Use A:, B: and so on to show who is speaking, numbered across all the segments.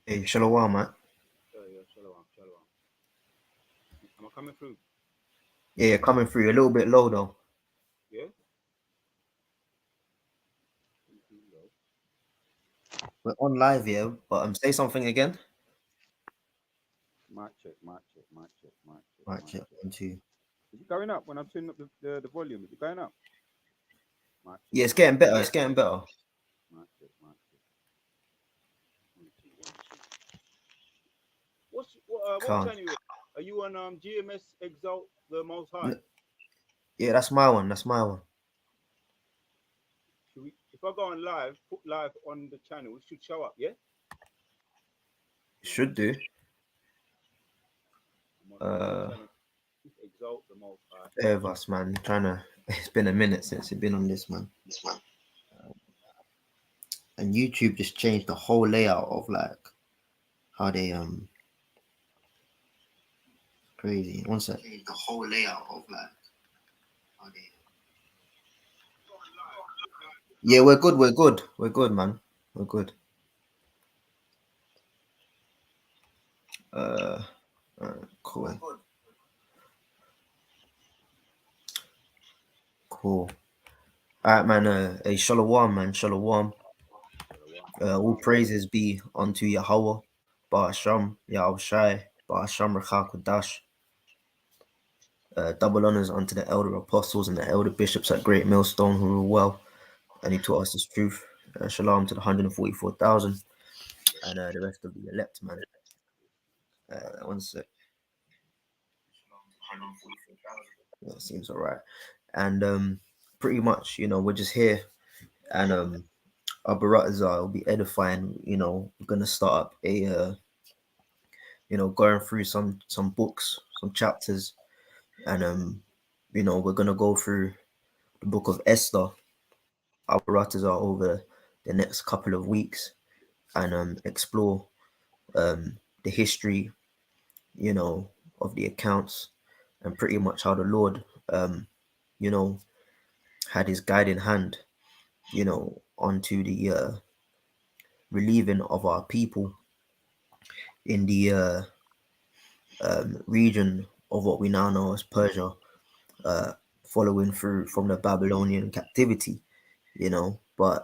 A: Hey, Shalom, man.
B: Yeah, shalom, shalom. Am I coming through?
A: Yeah, you're coming through a little bit low though.
B: Yeah? Low.
A: We're on live here, but say something again.
B: Mic check, mic check, mic check, mic check,
A: Right,
B: mic
A: check
B: check.
A: 1, 2.
B: Is it going up when I'm turning up the volume? Is it going up? Mic check,
A: Yeah, it's
B: mic
A: getting
B: check,
A: better. It's getting better.
B: mic check, mic check. 1, 2, 1, 2. What
A: Can't.
B: channel you on? Are you on GMS Exalt the Most High?
A: N- Yeah, that's my one. That's my one.
B: If I go on live, put live on the channel, it should show up, yeah?
A: Should do.
B: I'm on the
A: Uh,
B: channel. Exalt the Most High.
A: Pair of us, man. Trying to. It's been a minute since you've been on this, man. And YouTube just changed the whole layout of like how they crazy. One sec. The whole layout of like how they. Yeah, we're good. We're good. We're good, man. We're good. Uh, cool. Cool. All right, man. A shalom, man. Shalom.
B: Shalom,
A: All
B: shalom.
A: praises be unto Yahweh, Ba'asham, Yahushai, Ba'asham Kodash. Double honors unto the elder apostles and the elder bishops at Great Millstone who rule well, and he taught us this truth. Shalom to the 144,000 and the rest of the elect, man. One sec. Yeah, seems all right. And pretty much, we're just here, and our Baratazar will be edifying. We're gonna start up a going through some books, some chapters, and we're gonna go through the book of Esther. Our Baratazar over the next couple of weeks, and explore the history, you know, of the accounts, and pretty much how the Lord, you know, had His guiding hand, onto the relieving of our people in the region of what we now know as Persia, uh, following through from the Babylonian captivity, But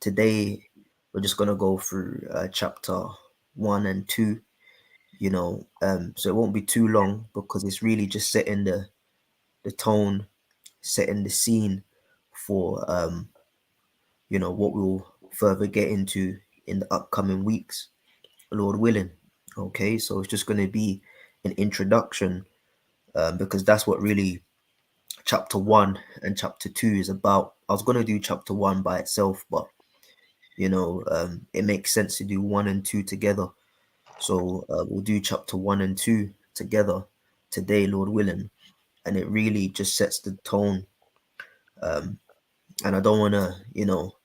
A: today we're just gonna go through chapter 1 and 2, so it won't be too long because it's really just setting the tone, setting the scene for what we'll further get into in the upcoming weeks, Lord willing. Okay, so it's just gonna be an introduction, because that's what really chapter 1 and chapter 2 is about. I was gonna do chapter 1 by itself, but it makes sense to do 1 and 2 together. So we'll do chapter 1 and 2 together today, Lord willing, and it really just sets the tone. Um, and I don't want to,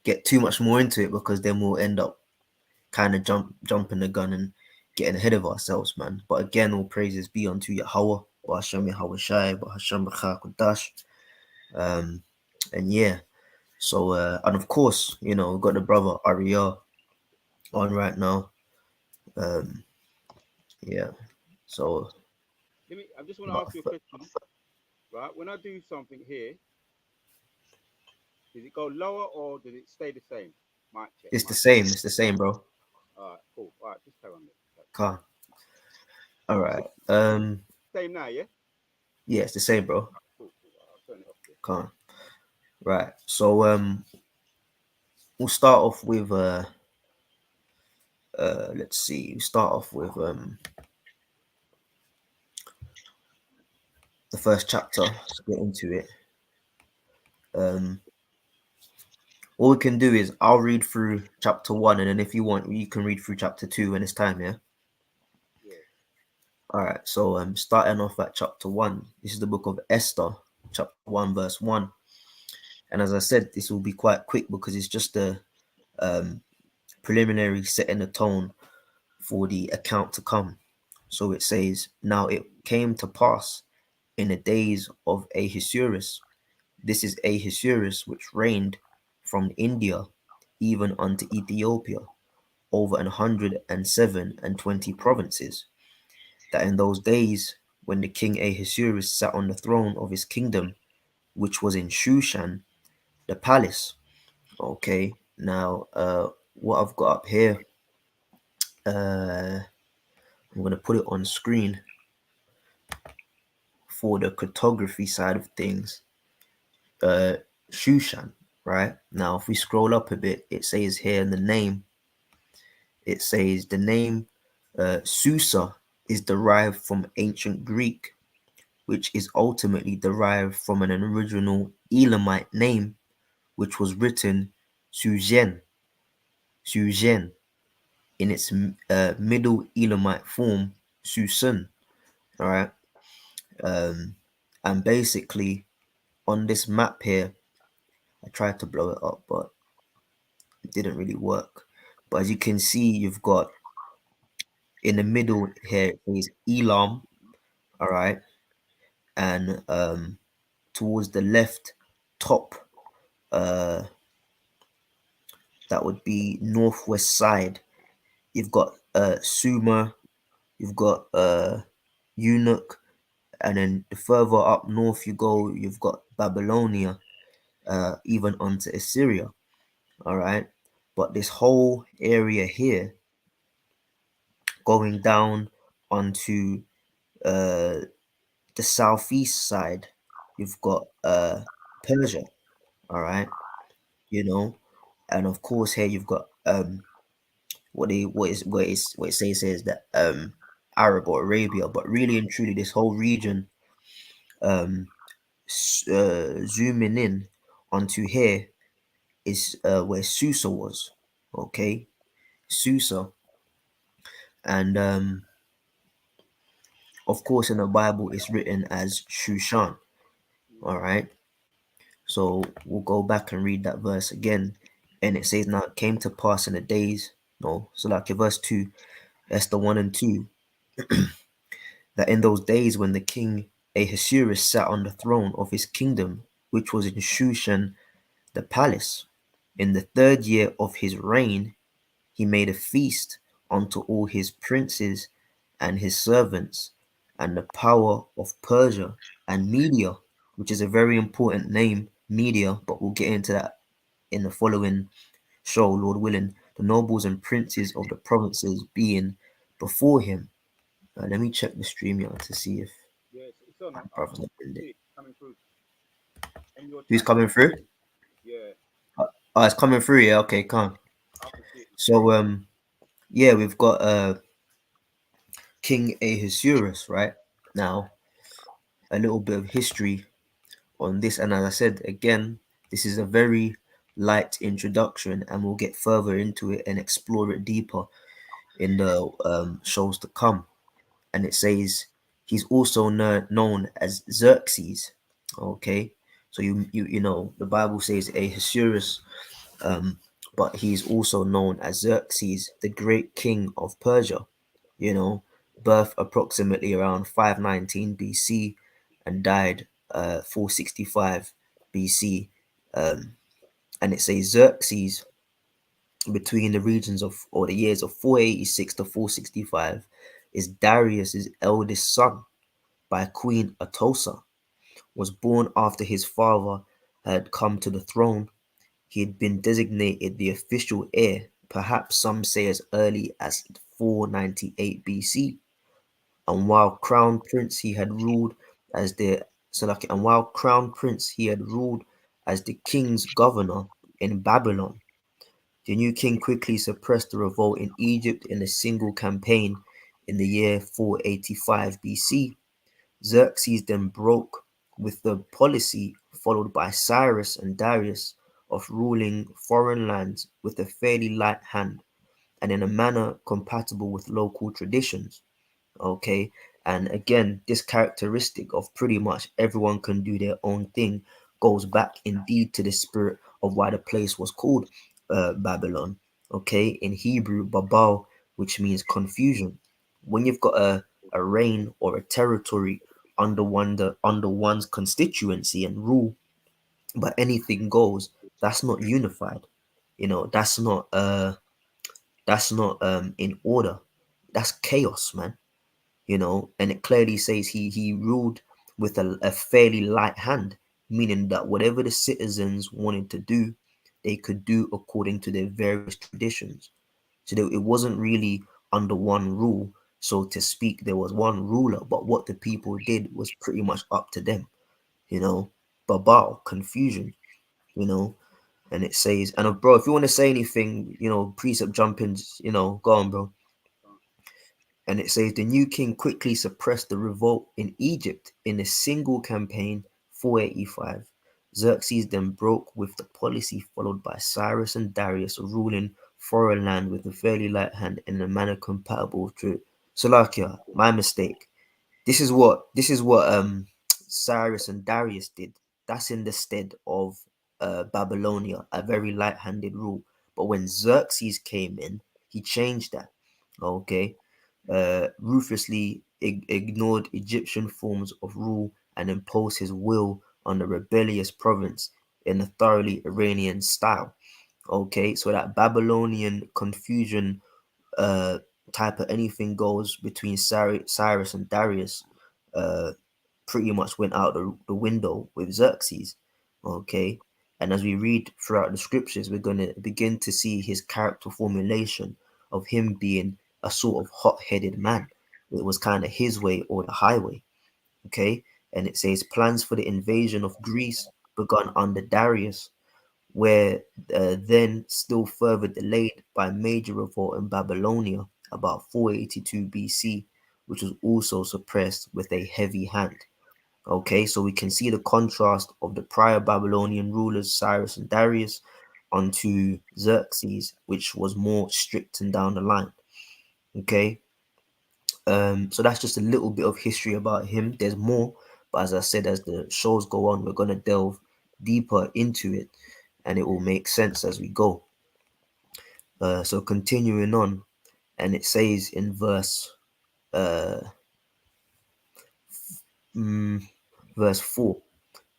A: get too much more into it because then we'll end up kind of jumping the gun and getting ahead of ourselves, man. But again, all praises be unto Yahweh, Ba'ashem Yahweh Shai, Ba'ashem Kodash. Um, and yeah, so and of course, we've got the brother Arya on right now. Um, yeah, so
B: I just want to
A: but
B: ask you a question, right? When I do something here, does it go lower or does it stay the same? Mic check,
A: it's the
B: mic check.
A: same. It's the same, bro.
B: All right, cool. All right, just carry on.
A: Car. All
B: Is it
A: right.
B: same now? Yeah.
A: Yeah, it's the same, bro.
B: Cool, cool. I'll turn it off there.
A: Car. Right. So we'll start off with let's see. We start off with the first chapter. Let's get into it. Um, all we can do is I'll read through chapter 1, and then if you want, you can read through chapter 2 when it's time. Yeah.
B: Yeah.
A: All right. So starting off at chapter 1. This is the book of Esther, chapter 1, verse 1. And as I said, this will be quite quick because it's just a um, preliminary setting the tone for the account to come. So it says, "Now it came to pass in the days of Ahasuerus." This is Ahasuerus which reigned from India even unto Ethiopia, over 107 and 20 provinces. That in those days, when the king Ahasuerus sat on the throne of his kingdom, which was in Shushan, the palace. Okay, now what I've got up here, uh, I'm gonna put it on screen for the cartography side of things. Uh, Shushan, right? Now, if we scroll up a bit, it says here in the name, it says the name Susa is derived from ancient Greek, which is ultimately derived from an original Elamite name, which was written Sujen, Sujen, in its Middle Elamite form, Susun. All right, um, and basically on this map here, I tried to blow it up, but it didn't really work. But as you can see, you've got in the middle here it says Elam, all right, and towards the left top, uh, that would be northwest side. You've got Sumer, you've got Eunuch, and then the further up north you go, you've got Babylonia, even onto Assyria. All right, but this whole area here, going down onto uh, the southeast side, you've got Persia. All right, you know, and of course here you've got what it says here is that Arab or Arabia, but really and truly this whole region, um zooming in onto here is where Susa was. Okay, Susa, and of course in the Bible it's written as Shushan. All right, so we'll go back and read that verse again, and it says, "Now it came to pass in the days." No, so like in verse 2, Esther 1 and 2, that in those days when the king Ahasuerus sat on the throne of his kingdom, which was in Shushan the palace, in the third year of his reign, he made a feast unto all his princes and his servants, and the power of Persia and Media, which is a very important name, Media, but we'll get into that in the following show, Lord willing, the nobles and princes of the provinces being before him. Let me check the stream yard to see if
B: Yeah, it's on.
A: my
B: I
A: brother's
B: can
A: not in there.
B: see it coming through on your
A: Who's
B: chat.
A: coming through?
B: Yeah,
A: Oh, it's coming through. Yeah, okay, come.
B: I can see it.
A: So yeah, we've got King Ahasuerus, right? Now, a little bit of history on this, and as I said again, this is a very light introduction, and we'll get further into it and explore it deeper in the shows to come. And it says he's also known as Xerxes. Okay, so you know the Bible says Ahasuerus, um, but he's also known as Xerxes, the great king of Persia. You know, birth approximately around 519 BC and died 465 BC. Um, and it says Xerxes between the regions of or the years of 486 to 465 is Darius's eldest son by Queen Atosa, was born after his father had come to the throne. He had been designated the official heir, perhaps some say as early as 498 BC. And while crown prince, he had ruled as the and while crown prince, he had ruled as the king's governor in Babylon. The new king quickly suppressed the revolt in Egypt in a single campaign in the year 485 BC. Xerxes then broke with the policy followed by Cyrus and Darius of ruling foreign lands with a fairly light hand and in a manner compatible with local traditions. Okay, and again, this characteristic of pretty much everyone can do their own thing goes back indeed to the spirit of why the place was called Babylon. Okay, in Hebrew, Babel, which means confusion. When you've got a reign or a territory under one's constituency and rule, but anything goes, that's not unified. You know, that's not That's not in order. That's chaos, man. You know, and it clearly says he ruled with a fairly light hand, meaning that whatever the citizens wanted to do, they could do according to their various traditions. So it wasn't really under one rule, so to speak. There was one ruler, but what the people did was pretty much up to them. You know, babal confusion. You know, and it says, and bro, if you want to say anything, precept jumping, go on, bro.
B: Uh,
A: And it says the new king quickly suppressed the revolt in Egypt in a single campaign, 485. Xerxes then broke with the policy followed by Cyrus and Darius, ruling foreign land with a fairly light hand in a manner compatible with truth. Salakia, my mistake. This is what Cyrus and Darius did. That's in the stead of Babylonia, a very light-handed rule. But when Xerxes came in, he changed that. Okay, ruthlessly ignored Egyptian forms of rule and imposed his will on the rebellious province in a thoroughly Iranian style. Okay, so that Babylonian confusion uh, type of anything goes between Cyrus and Darius uh, pretty much went out the window with Xerxes. Okay, and as we read throughout the scriptures, we're going to begin to see his character formulation of him being a sort of hot-headed man. It was kind of his way or the highway. Okay, and it says plans for the invasion of Greece begun under Darius, were then still further delayed by major revolt in Babylonia about 482 BC, which was also suppressed with a heavy hand. Okay, so we can see the contrast of the prior Babylonian rulers, Cyrus and Darius, onto Xerxes, which was more strict and down the line. Okay, so that's just a little bit of history about him. There's more, but as I said, as the shows go on, we're gonna delve deeper into it, and it will make sense as we go. So continuing on, and it says in uh, mm, verse 4,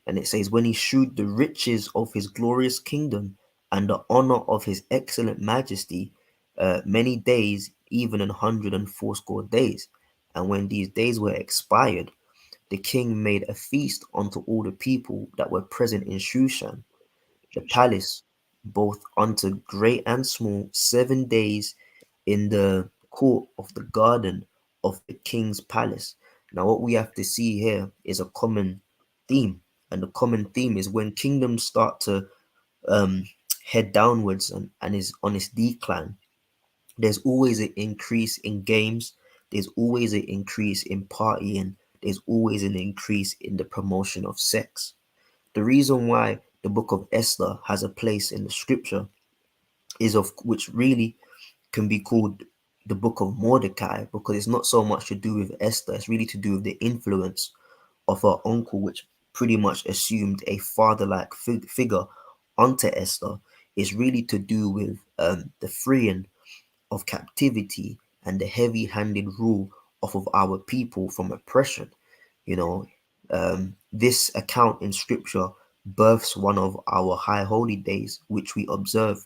A: and it says, when he shewed the riches of his glorious kingdom and the honor of his excellent majesty, many days, even 180 days. And when these days were expired, the king made a feast unto all the people that were present in Shushan, the palace, both unto great and small, 7 days in the court of the garden of the king's palace. Now, what we have to see here is a common theme, and the common theme is when kingdoms start to um, head downwards and is on its decline. There's always an increase in games. There's always an increase in partying. There's always an increase in the promotion of sex. The reason why the book of Esther has a place in the scripture is of which really can be called the book of Mordecai, because it's not so much to do with Esther, it's really to do with the influence of her uncle, which pretty much assumed a father-like figure onto Esther. Is really to do with the freeing of captivity and the heavy-handed rule of our people from oppression. You know, this account in scripture births one of our high holy days, which we observe,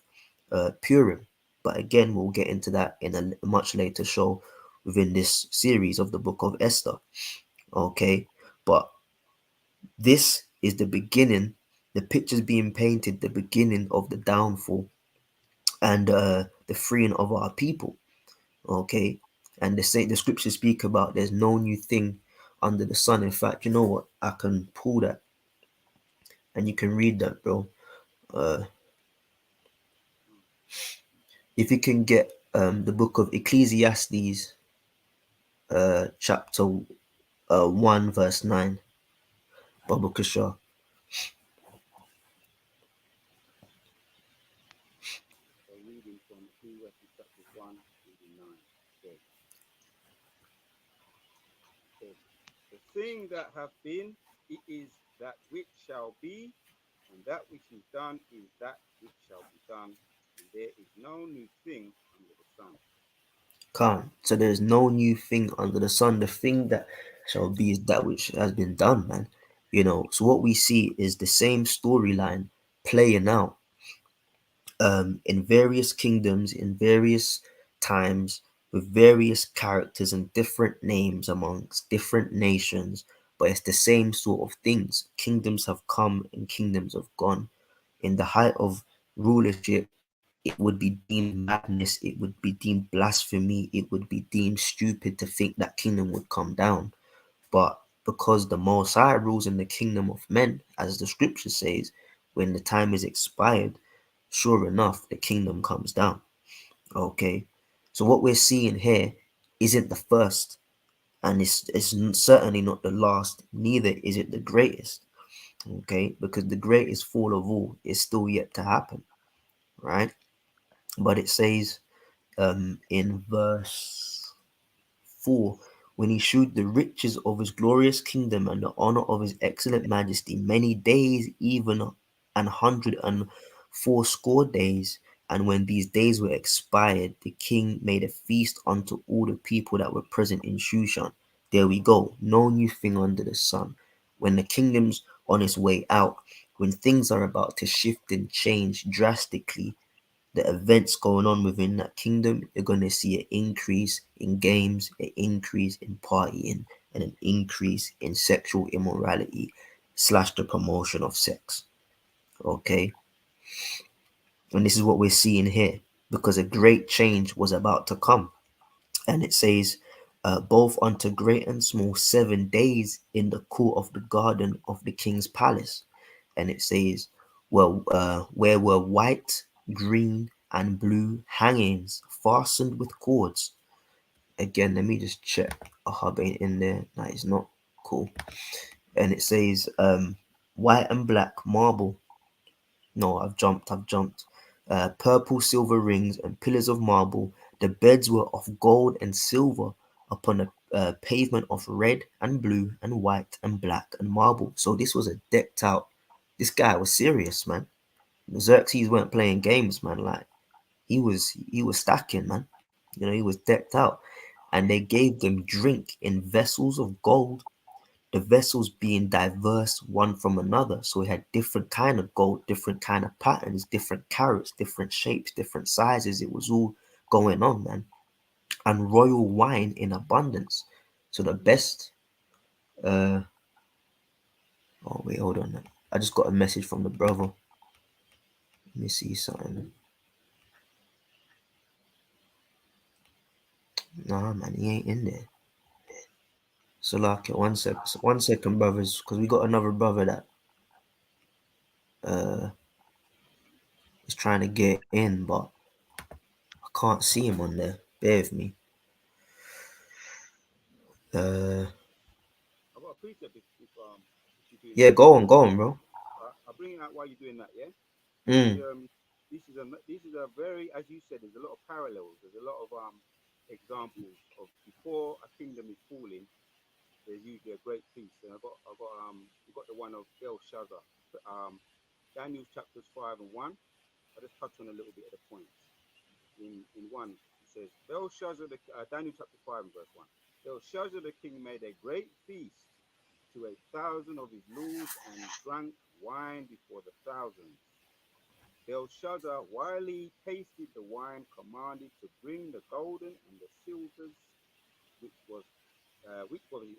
A: Purim. But again, we'll get into that in a much later show within this series of the book of Esther. Okay, but this is the beginning, the pictures being painted, the beginning of the downfall and the freeing of our people. Okay, and the scriptures speak about there's no new thing under the sun. In fact, you know what, I can pull that and you can read that, bro. uh if you can get the book of Ecclesiastes, chapter 1 verse 9, Baba Kasha.
B: so reading from Ecclesiastes chapter 1, reading 9, says, says, the thing that hath been, it is that which shall be, and that which is done is that which shall be done, and there is no new thing under the sun.
A: Calm. So there's no new thing under the sun. The thing that shall be is that which has been done, man. So what we see is the same storyline playing out. in various kingdoms, in various times, with various characters and different names amongst different nations, but it's the same sort of things. Kingdoms have come and kingdoms have gone. In the height of rulership, it would be deemed madness, it would be deemed blasphemy, it would be deemed stupid to think that kingdom would come down. But because the Most High rules in the kingdom of men, as the scripture says, when the time is expired, sure enough, the kingdom comes down. Okay, so what we're seeing here isn't the first, and it's certainly not the last, neither is it the greatest. Okay, because the greatest fall of all is still yet to happen, right? But it says in verse 4, when he shewed the riches of his glorious kingdom and the honor of his excellent majesty many days, even an hundred and fourscore days. And when these days were expired, the king made a feast unto all the people that were present in Shushan. There we go. No new thing under the sun. When the kingdom's on its way out, when things are about to shift and change drastically, the events going on within that kingdom, you're going to see an increase in games, an increase in partying, and an increase in sexual immorality slash the promotion of sex. Okay, and this is what we're seeing here because a great change was about to come. And it says, both unto great and small 7 days in the court of the garden of the king's palace. And it says, well, where were white, green, and blue hangings fastened with cords. Again, let me just check. A hub ain't in there. That is not cool. And it says, white and black marble. No, I've jumped. Purple, silver rings, and pillars of marble. The beds were of gold and silver upon a pavement of red and blue and white and black and marble. So this was a decked out. This guy was serious, man. Xerxes weren't playing games, man. Like he was stacking, man. You know, he was decked out, and they gave them drink in vessels of gold, the vessels being diverse one from another. So it had different kind of gold, different kind of patterns, different carats, different shapes, different sizes. It was all going on, man. And royal wine in abundance. So the best. Uh, oh wait, hold on. I just got a message from the brother. Let me see something. Nah, man, he ain't in there. So like, one second, brothers, because we got another brother that uh is trying to get in, but I can't see him on there. Bear with me. Uh,
B: I've got a precept if you're doing
A: yeah,
B: that, yeah.
A: go on, bro.
B: I'll bring it out while you're doing that, yeah. This is
A: Mm,
B: um this is a very, as you said, there's a lot of parallels. There's a lot of examples of before a kingdom is falling. There's usually a great feast, and we got the one of Belshazzar, um, Daniel chapters 5 and 1. I just touch on a little bit of the points. In one, it says Belshazzar, Daniel chapter 5 and verse 1. Belshazzar the king made a great feast to 1,000 of his lords and drank wine before the thousands. Belshazzar, while he tasted the wine, commanded to bring the golden and the silvers, which was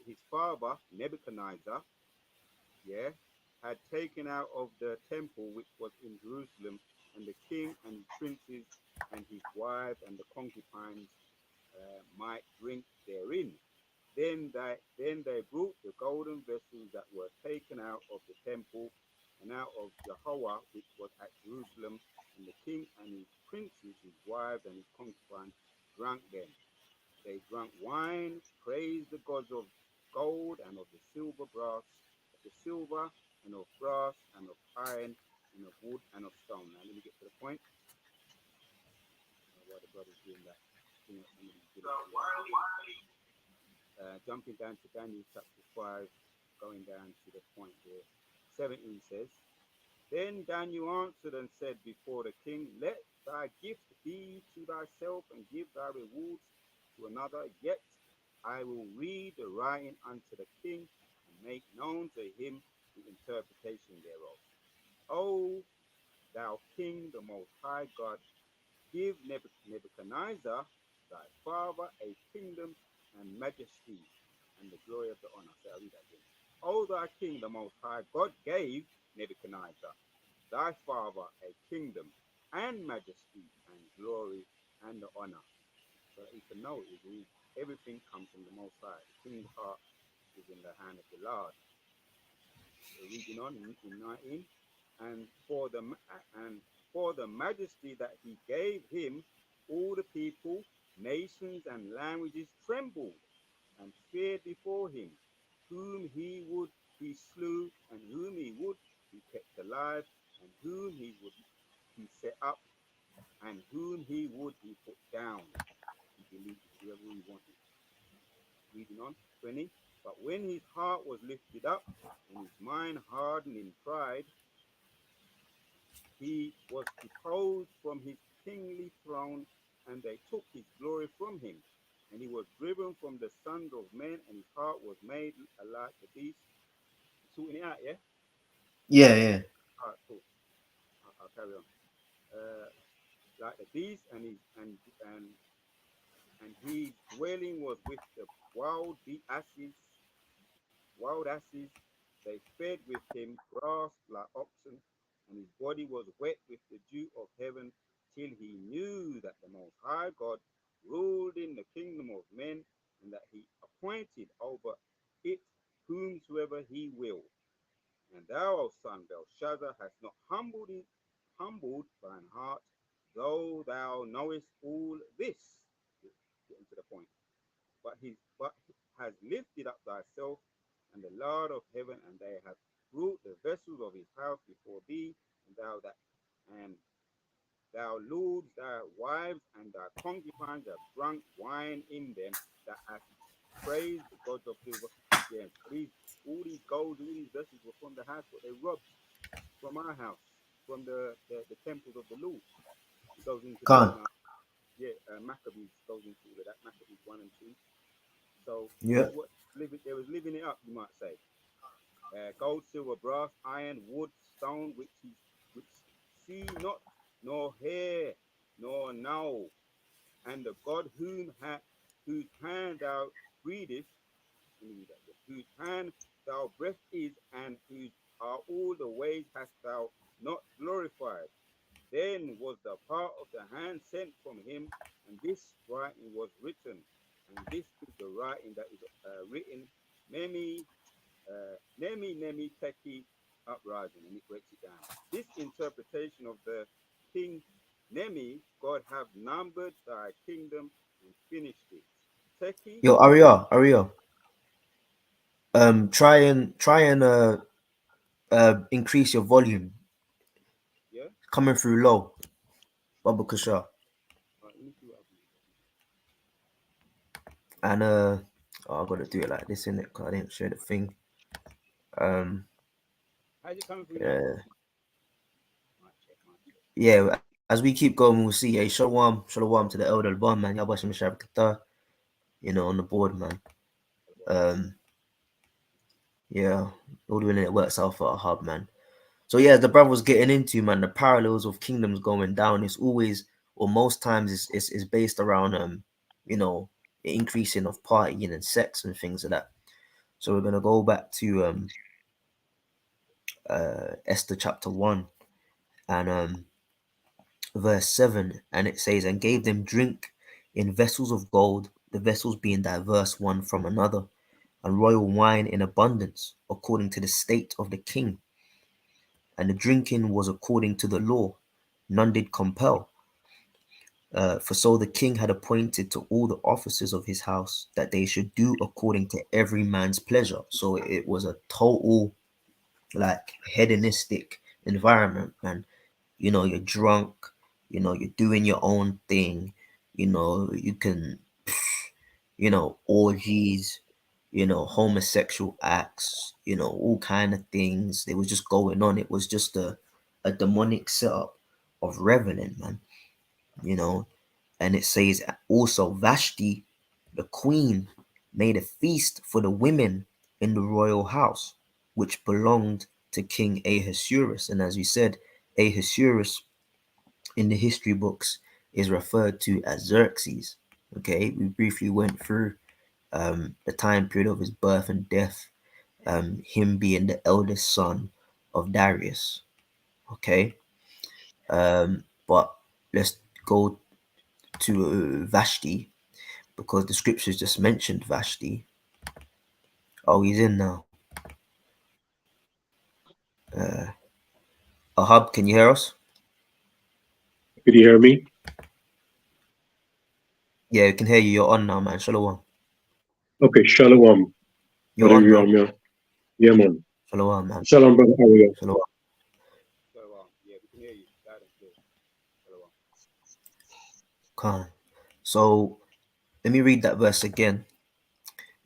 B: his father Nebuchadnezzar, yeah, had taken out of the temple which was in Jerusalem, and the king and his princes and his wives and the concubines might drink therein. Then they brought the golden vessels that were taken out of the temple and out of Jehovah, which was at Jerusalem, and the king and his princes, his wives and his concubines, drank them. They drank wine, praised the gods of gold and of the silver brass, of the silver and of brass and of iron and of wood and of stone. Now let me get to the point. While the brother's doing that, bring up some of these biblical jumping down to Daniel chapter 5, going down to the point here. 17 says, Then Daniel answered and said before the king, Let thy gift be to thyself and give thy rewards to another. Yet I will read the writing unto the king and make known to him the interpretation thereof. Oh, thou king, the most high God, give Nebuchadnezzar thy father a kingdom and majesty and the glory of the honor. So I'll read that again. O thy king, the most high God gave Nebuchadnezzar thy father a kingdom and majesty and glory and the honor. So that you can know is everything comes from the most high. The king's heart is in the hand of the Lord. So reading on in 19, and for the and for the majesty that he gave him, all the people, nations, and languages trembled and feared before him, whom he slew, and whom he would he kept alive, and whom he set up, and whom he would he put down. He deleted whoever he wanted. Reading on 20. But when his heart was lifted up, and his mind hardened in pride, he was deposed from his kingly throne, and they took his glory from him. And he was driven from the sons of men, and his heart was made like the beast. Sorting it out, yeah?
A: Yeah, yeah.
B: All right, cool. I'll carry on. Uh, like the beast, and and his dwelling was with the asses, wild asses. They fed with him grass like oxen, and his body was wet with the dew of heaven, till he knew that the Most High God ruled in the kingdom of men, and that he appointed over it whomsoever he will. And thou, O son Belshazzar, hast not humbled thine heart, though thou knowest all this. Getting to the point. But has lifted up thyself and the Lord of heaven, and they have brought the vessels of his house before thee, and thou lords, thy wives, and thy concubines have drunk wine in them, that hast praised the gods of silver. Again, all these golds, all these vessels were from the house, but they robbed from our house, from the temples of the Lord. It goes into that
A: Khan.
B: in Maccabees goes into all of that, Maccabees 1 and 2. So this
A: Yeah.
B: is what they was living it up, you might say. Gold, silver, brass, iron, wood, stone, which see not, nor hear, nor know, and the God whose hand thou breathest, let me read that again, whose hand thou breath is, and whose are all the ways hast thou not glorified. Then was the part of the hand sent from him, and this writing was written, and this is the writing that is written, Nemi Teki uprising, and it breaks it down. This interpretation of the king Nemi, God have numbered thy kingdom and finished it. Teki,
A: Yo, Aria. Try and increase your volume.
B: yeah.
A: Coming through low. Baba Kasha.
B: Let me see what I can do.
A: And oh, I gotta do it like this in it because I didn't share the thing. Um
B: How's it coming through now?
A: uh,
B: Might check, might check.
A: yeah, as we keep going we'll see. Hey, shalom to the elder Alban, man. Yabashim Shabakata, on the board, man. Um yeah, all the way it works out for a hub, man. So yeah, the brother was getting into, man, the parallels of kingdoms going down. It's always, or most times, is based around you know, increasing of partying and sex and things like that. So we're gonna go back to Esther chapter 1 and verse 7, and it says, "And gave them drink in vessels of gold, the vessels being diverse one from another, and royal wine in abundance, according to the state of the king. And the drinking was according to the law; none did compel. For so the king had appointed to all the officers of his house that they should do according to every man's pleasure." So it was a total, like, hedonistic environment, man. You're drunk, you're doing your own thing, you can, orgies, homosexual acts, all kind of things. They was just going on. It was just a demonic setup of reveling, man. you know and it says also Vashti, the queen, made a feast for the women in the royal house, which belonged to King Ahasuerus. And as you said, Ahasuerus in the history books is referred to as Xerxes. Okay, we briefly went through the time period of his birth and death, him being the eldest son of Darius. Okay, but let's go to Vashti because the scriptures just mentioned Vashti. Oh, he's in now. Ahab, can you hear us?
C: Could you hear me?
A: Yeah, we can hear you. You're on now, man. Shalom.
C: Okay, Shalom,
A: You're
C: brother
A: on, bro.
C: Yirmiah. Yeah, man.
A: Shalom, man.
C: Shalom, brother Ariel.
A: Shalom.
B: Shalom. Yeah, we can hear you loud and clear. Shalom.
A: Khan. So let me read that verse again.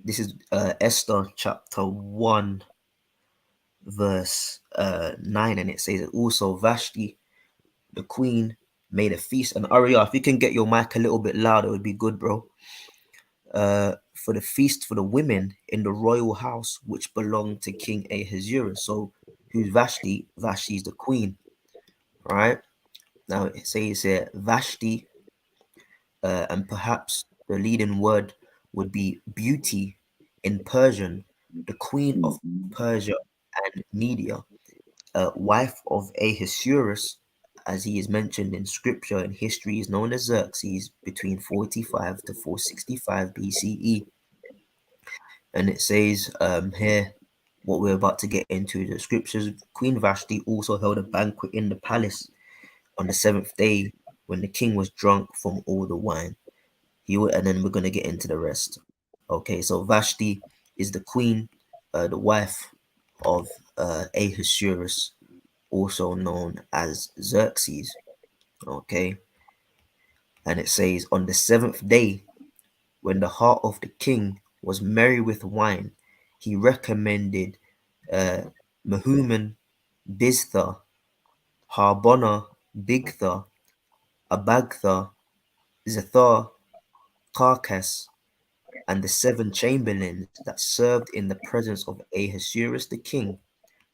A: This is Esther chapter 1, verse 9, and it says, also Vashti, the queen, made a feast. And Arya, if you can get your mic a little bit louder, it would be good, bro. For the feast for the women in the royal house, which belonged to King Ahasuerus. So, who's Vashti? Vashti is the queen, right? Now, it says here Vashti, and perhaps the leading word would be beauty in Persian, the queen of Persia and Media, wife of Ahasuerus, as he is mentioned in scripture and history, is known as Xerxes between 45 to 465 BCE. And it says here what we're about to get into the scriptures. Queen Vashti also held a banquet in the palace on the seventh day when the king was drunk from all the wine. And then we're gonna get into the rest. Okay, so Vashti is the queen, the wife of Ahasuerus, also known as Xerxes. Okay, and it says on the seventh day, when the heart of the king was merry with wine, he recommended uh, Mehuman, Biztha, Harbona, Bigtha, Abagtha, Zethar, Carcass, and the seven chamberlains that served in the presence of Ahasuerus the king,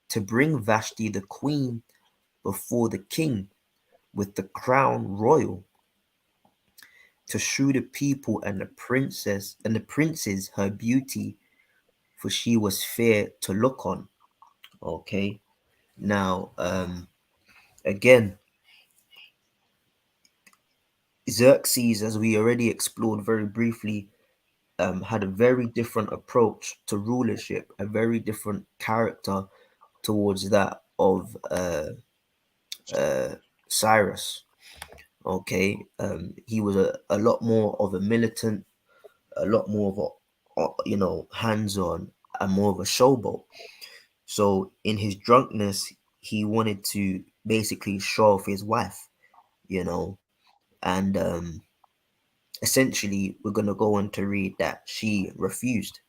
A: to bring Vashti the queen before the king with the crown royal, to shew the people and the princess and the princes her beauty, for she was fair to look on. Okay. Now, again, Xerxes, as we already explored very briefly, had a very different approach to rulership, a very different character towards that of uh, Cyrus. Okay, he was a lot more of a militant, a lot more of hands-on, and more of a showboat. So in his drunkenness, he wanted to basically show off his wife, you know, and essentially we're gonna go on to read that she refused.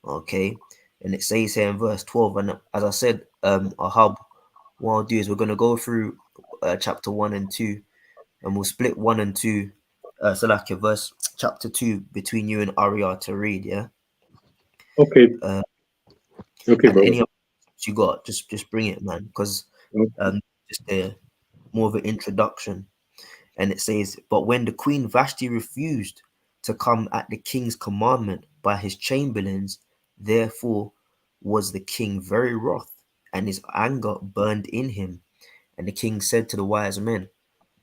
A: Okay, and it says here in verse 12, and as I said, Ahab, what I'll do is we're gonna go through chapter 1 and 2, and we'll split 1 and 2. So like your verse chapter 2 between you and Arya to read, yeah.
C: Okay,
A: Uh,
C: okay,
A: and
C: brother.
A: any other you got, just bring it, man, because
C: Okay.
A: just more of an introduction. And it says, but when the queen Vashti refused to come at the king's commandment by his chamberlains, therefore was the king very wroth, and his anger burned in him. And the king said to the wise men,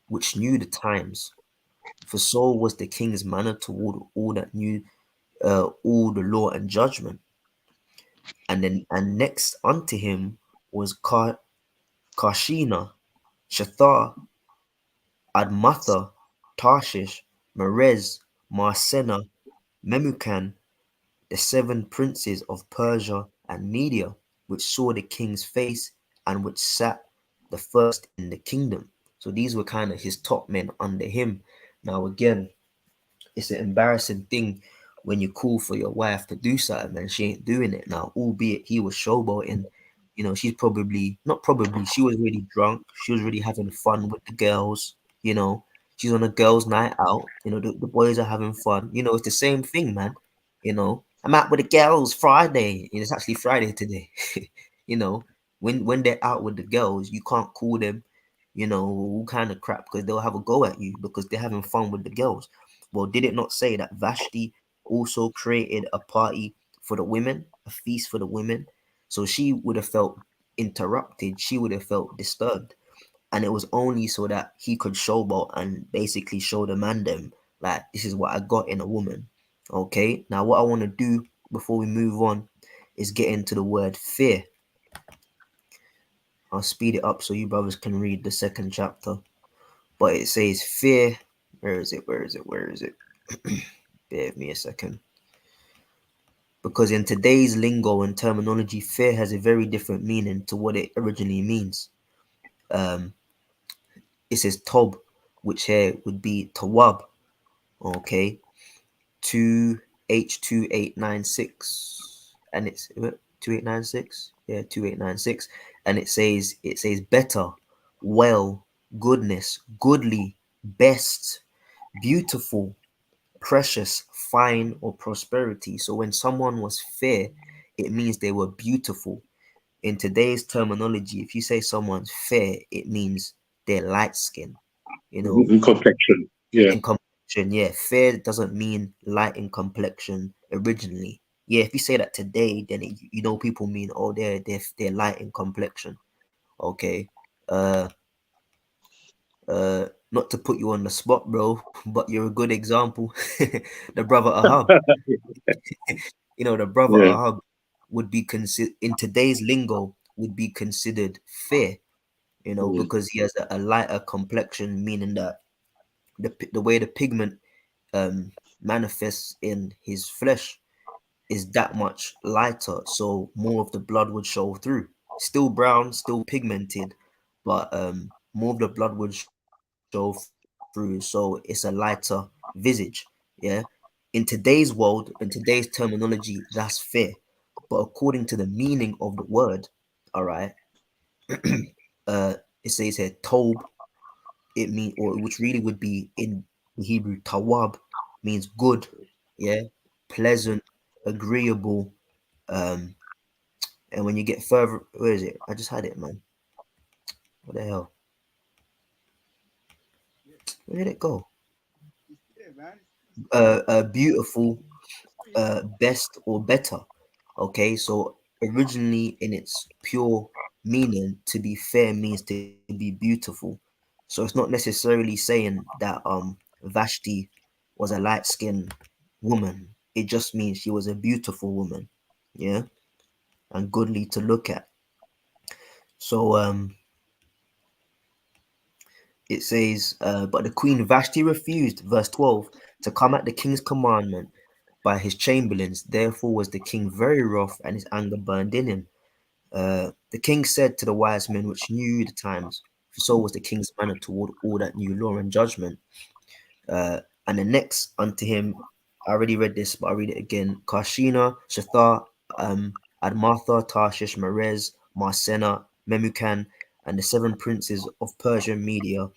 A: which knew the times, for so was the king's manner toward all that knew all the law and judgment. And next unto him was Karshina, Shathar, Admatha, Tarshish, Merez, Marsena, Memucan, the seven princes of Persia and Media, which saw the king's face and which sat the first in the kingdom. So these were kind of his top men under him. Now again, it's an embarrassing thing when you call for your wife to do something and she ain't doing it now, albeit he was showboating. She's probably not probably, she was really drunk. She was really having fun with the girls, you know. She's on a girls' night out, the boys are having fun. It's the same thing, man. I'm out with the girls Friday. It's actually Friday today. you know, when they're out with the girls, you can't call them, all kind of crap because they'll have a go at you because they're having fun with the girls. Well, did it not say that Vashti also created a party for the women, a feast for the women? So she would have felt interrupted, she would have felt disturbed. And it was only so that he could showboat and basically show the man them, like, this is what I got in a woman. Okay, now what I want to do before we move on is get into the word fear. I'll speed it up so you brothers can read the second chapter. But it says fear. Where is it? Where is it? Where is it? Bear with me a second. Because in today's lingo and terminology, fear has a very different meaning to what it originally means. Um, it says tob, which here would be tawab. Okay, 2H2896, and it's 2896. Yeah, 2896, and it says better, well, goodness, goodly, best, beautiful, precious, fine, or prosperity. So when someone was fair, it means they were beautiful. In today's terminology, if you say someone's fair, it means they're light skinned. You know,
C: In complexion. Yeah.
A: in complexion, yeah, fair doesn't mean light in complexion originally. Yeah, if you say that today, then people mean, oh, they're light in complexion. Okay, uh, not to put you on the spot, bro, but you're a good example. The brother Ahab, the brother
C: Yeah.
A: Ahab would be considered in today's lingo would be considered fair,
C: Mm.
A: because he has a lighter complexion, meaning that the way the pigment manifests in his flesh is that much lighter, so more of the blood would show through. Still brown, still pigmented, but more of the blood would show through, so it's a lighter visage. Yeah. In today's world, in today's terminology, that's fair. But according to the meaning of the word, all right, it says here tob, it mean or which really would be in Hebrew tawab, means good, yeah, pleasant, agreeable. Um, and when you get further, where is it? I just had it, man. What the hell?
B: Yeah,
A: Where did it go?
B: it's there, man. It's there.
A: Beautiful,
B: Just read it.
A: best or better. Okay, so originally in its pure meaning, to be fair means to be beautiful. So it's not necessarily saying that Vashti was a light skinned woman. It just means she was a beautiful woman, yeah, and goodly to look at. So it says, but the queen Vashti refused, verse 12, to come at the king's commandment by his chamberlains. Therefore was the king very wroth, and his anger burned in him. The king said to the wise men which knew the times, for so was the king's manner toward all that knew law and judgment. And the next unto him, I already read this, but I'll read it again. Karshina, Shathar, Admatha, Tarshish, Merez, Marsena, Memucan, and the seven princes of Persia and Media,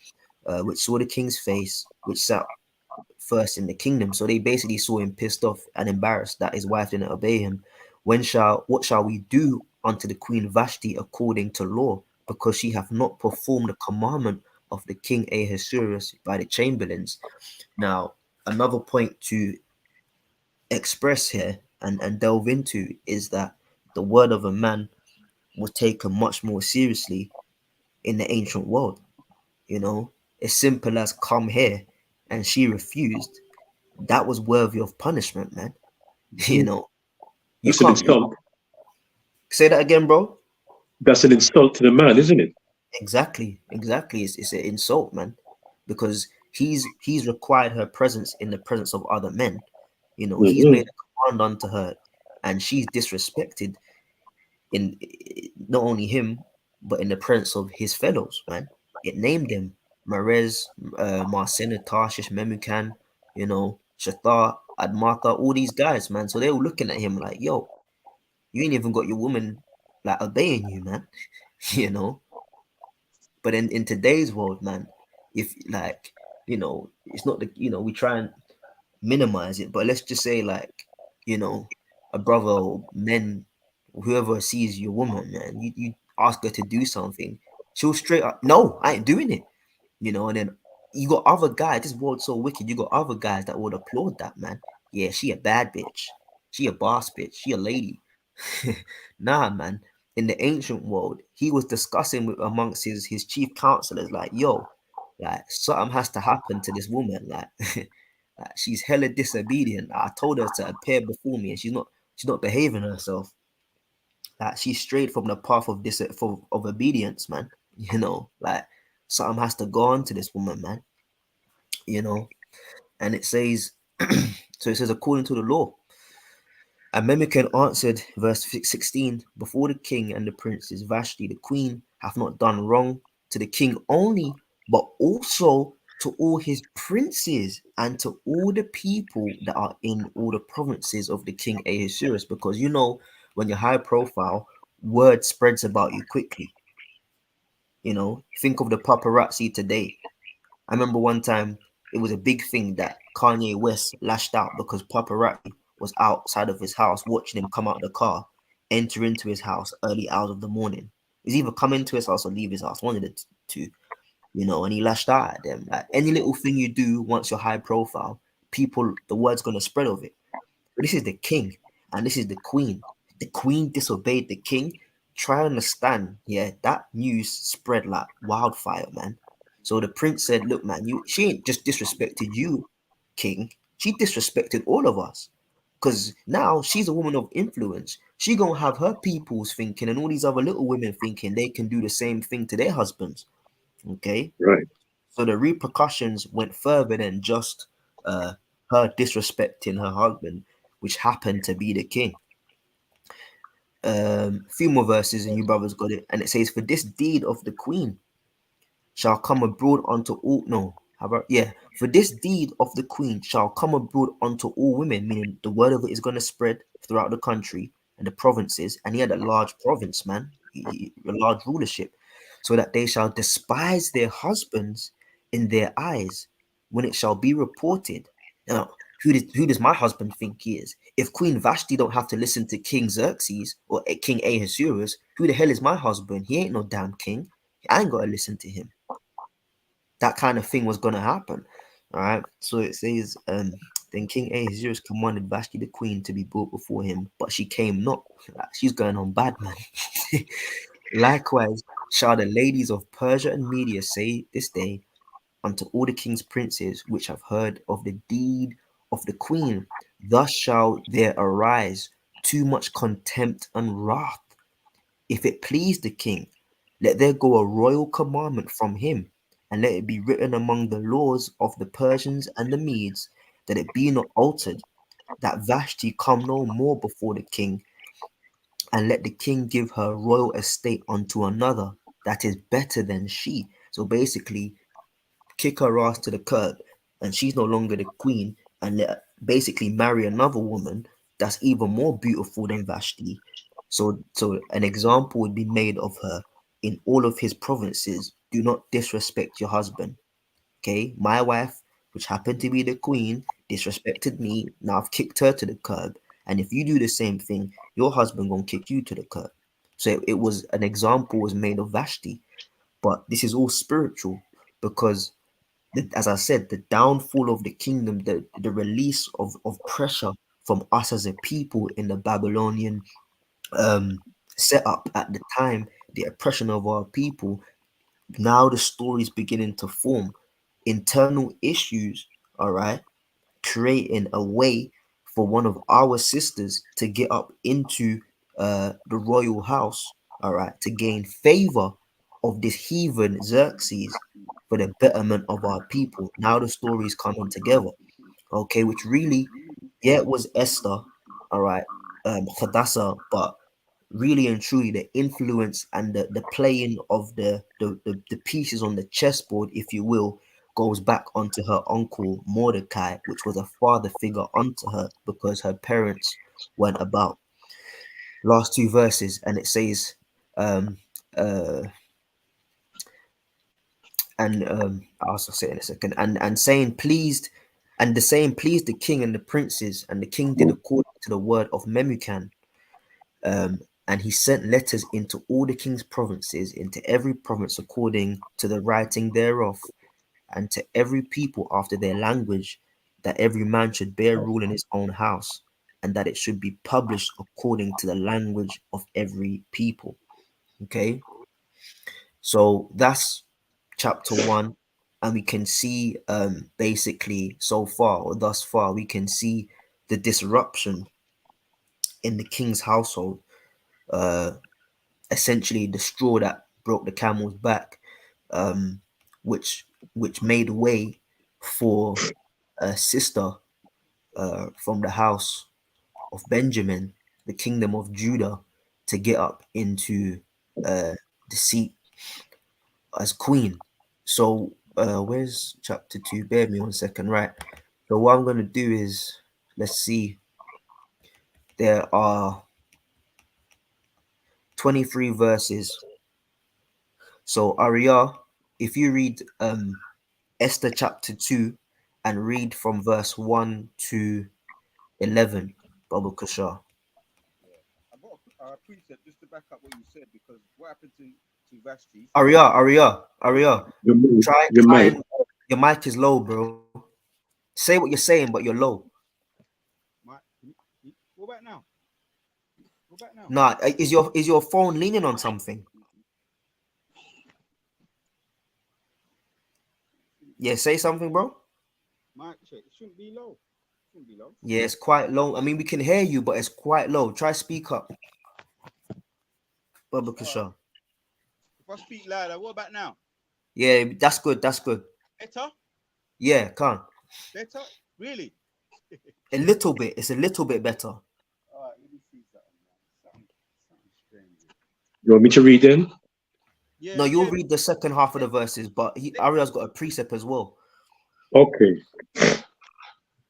A: which saw the king's face, which sat first in the kingdom. So they basically saw him pissed off and embarrassed that his wife didn't obey him. What shall we do unto the queen Vashti according to law? Because she hath not performed the commandment of the king Ahasuerus by the chamberlains. Now, another point to express here and delve into is that the word of a man was taken much more seriously in the ancient world. You know, as simple as come here, and she refused. That was worthy of punishment, man. You
C: Mhm.
A: know, you
C: That's an
A: can't
C: insult.
A: say that again, bro.
C: That's an insult to the man, isn't it?
A: Exactly, exactly. It's an insult, man, because he's required her presence in the presence of other men. He's made
C: Hmm.
A: a command unto her, and she's disrespected in not only him, but in the presence of his fellows, man. It named them Marez, Marcena, Tarshish, Memucan, Shathar, Admatha, all these guys, man. So they were looking at him like, yo, you ain't even got your woman like obeying you, man. you know. But in today's world, man, if like, it's not the we try and minimize it, but let's just say like, you know, a brother or men, whoever sees your woman, man, you ask her to do something. She'll straight up, no, I ain't doing it. And then you got other guys. This world's so wicked. You got other guys that would applaud that, man. Yeah, she a bad bitch. She a boss bitch. She a lady. Nah, man. In the ancient world, he was discussing amongst his chief counselors, like, yo, like something has to happen to this woman. Like, like she's hella disobedient. I told her to appear before me, and she's not behaving herself. Like she strayed from the path of of obedience, man. Like something has to go on to this woman, man. You know, and it says, so it says, according to the law. And Memucan answered, verse 16, before the king and the princes, Vashti the queen hath not done wrong to the king only, but also to all his princes and to all the people that are in all the provinces of the king Ahasuerus. Because when you're high profile, word spreads about you quickly. Think of the paparazzi today. I remember one time it was a big thing that Kanye West lashed out because paparazzi was outside of his house watching him come out of the car, enter into his house early hours of the morning. He's either come into his house or leave his house, one of the two, and he lashed out at them. Like any little thing you do once you're high profile, the word's gonna spread of it. But this is the king and this is the queen. The queen disobeyed the king. Try and understand, yeah, that news spread like wildfire, man. So the prince said, look, man, she ain't just disrespected you, king. She disrespected all of us. Because now she's a woman of influence. She gonna have her peoples thinking and all these other little women thinking they can do the same thing to their husbands. Okay?
C: Right.
A: So the repercussions went further than just uh, her disrespecting her husband, which happened to be the king. Few more verses, and you brothers got it. And it says, "For this deed of the queen shall come abroad unto all." No, how about For this deed of the queen shall come abroad unto all women, meaning the word of it is going to spread throughout the country and the provinces. And he had a large province, man, a large rulership, so that they shall despise their husbands in their eyes when it shall be reported. Now, who does my husband think he is? If Queen Vashti don't have to listen to King Xerxes or King Ahasuerus, who the hell is my husband? He ain't no damn king. I ain't got to listen to him. That kind of thing was going to happen. All right. So it says, then King Ahasuerus commanded Vashti the queen to be brought before him, but she came not. She's going on bad, man. Likewise, shall the ladies of Persia and Media say this day unto all the king's princes which have heard of the deed of the queen, thus shall there arise too much contempt and wrath. If it please the king, let there go a royal commandment from him, and let it be written among the laws of the Persians and the Medes, that it be not altered, that Vashti come no more before the king, and let the king give her royal estate unto another that is better than she. So basically, kick her ass to the curb, and she's no longer the queen, and basically marry another woman that's even more beautiful than Vashti. So an example would be made of her in all of his provinces. Do not disrespect your husband. Okay, my wife, which happened to be the queen, disrespected me. Now I've kicked her to the curb, and if you do the same thing, your husband gonna kick you to the curb. So it was an example was made of Vashti, but this is all spiritual because as I said, the downfall of the kingdom, the release of pressure from us as a people in the Babylonian setup at the time, the oppression of our people. Now the story is beginning to form. Internal issues, all right, creating a way for one of our sisters to get up into the royal house, all right, to gain favor of this heathen Xerxes for the betterment of our people. Now the story is coming together, okay, which really, yeah, it was Esther, all right, Hadassah, but really and truly the influence and the playing of the pieces on the chessboard, if you will, goes back onto her uncle Mordecai, which was a father figure unto her because her parents went about. Last two verses, and it says, um, uh, and I'll also say it in a second, and saying pleased, and the saying pleased the king and the princes, and the king did according to the word of Memucan, um, And he sent letters into all the king's provinces, into every province according to the writing thereof, and to every people after their language, that every man should bear rule in his own house, and that it should be published according to the language of every people. Okay, so that's chapter one, and we can see basically so far or thus far we can see the disruption in the king's household, uh, essentially the straw that broke the camel's back, um, which made way for a sister from the house of Benjamin, the kingdom of Judah, to get up into the seat as queen. So where's chapter 2? Bear me 1 second, right? So what I'm gonna do is, let's see, there are 23 verses. So Arya, if you read Esther chapter 2 and read from verse 1 to 11, Baba Kushar.
B: Yeah. I've got a precept just to back up what you said, because what happened to Vashti?
A: Arya, try
C: Your
A: try
C: mic.
A: and your mic is low, bro. Say what you're saying, but you're low.
B: What about now? What about now?
A: Nah, is your phone leaning on something? Yeah, say something, bro.
B: Mic check. It shouldn't be low. Shouldn't be low.
A: Yeah, it's quite low. I mean, we can hear you, but it's quite low. Try speak up, Baba
B: All right.
A: Kushar.
B: If I speak louder, what about now?
A: Yeah, that's good. That's good.
B: Better?
A: Yeah, can't.
B: Better? Really?
A: A little bit. It's a little bit better.
B: All right. Let me see something. Something strange.
C: You want me to read then?
A: No,
B: Yeah,
A: you'll
B: yeah.
A: read the second half of
B: Let,
A: the verses, but
B: let,
A: Ariel's got a precept as well.
C: Okay.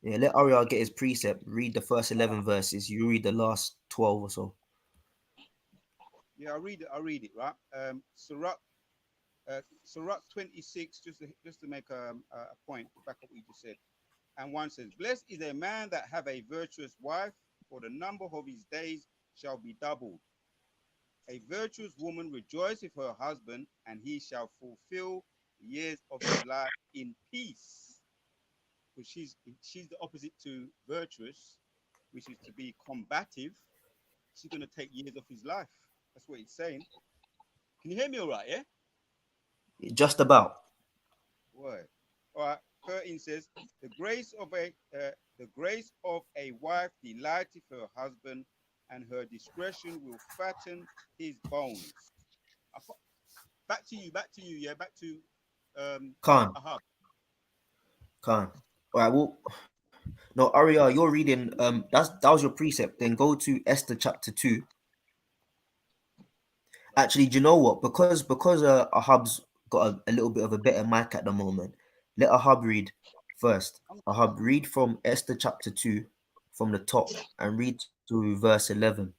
A: Yeah, let Ariel get his precept. Read the first 11 verses. You read the last 12 or so.
B: yeah, I'll read it, right? Sirach 26, just to make a point to back up what you just said. And one says, blessed is a man that have a virtuous wife, for the number of his days shall be doubled. A virtuous woman rejoiceth her husband, and he shall fulfill the years of his life in peace. Because she's the opposite to virtuous, which is to be combative. She's going to take years of his life. That's what it's saying. Can you hear me all right? Yeah.
A: Just about.
B: Word. All right. 13 says, the grace of a wife delighteth her husband, and her discretion will fatten his bones. Back to you, yeah, back to
A: Khan.
B: Ahab.
A: Khan. All right, well, no, Ariel, you're reading, that was your precept. Then go to Esther chapter 2.
B: Right.
A: Actually, do you know what? Because Ahab's got a little bit of a better mic at the moment, let Ahab read first. Ahab, read from Esther chapter 2 from the top and read to verse 11.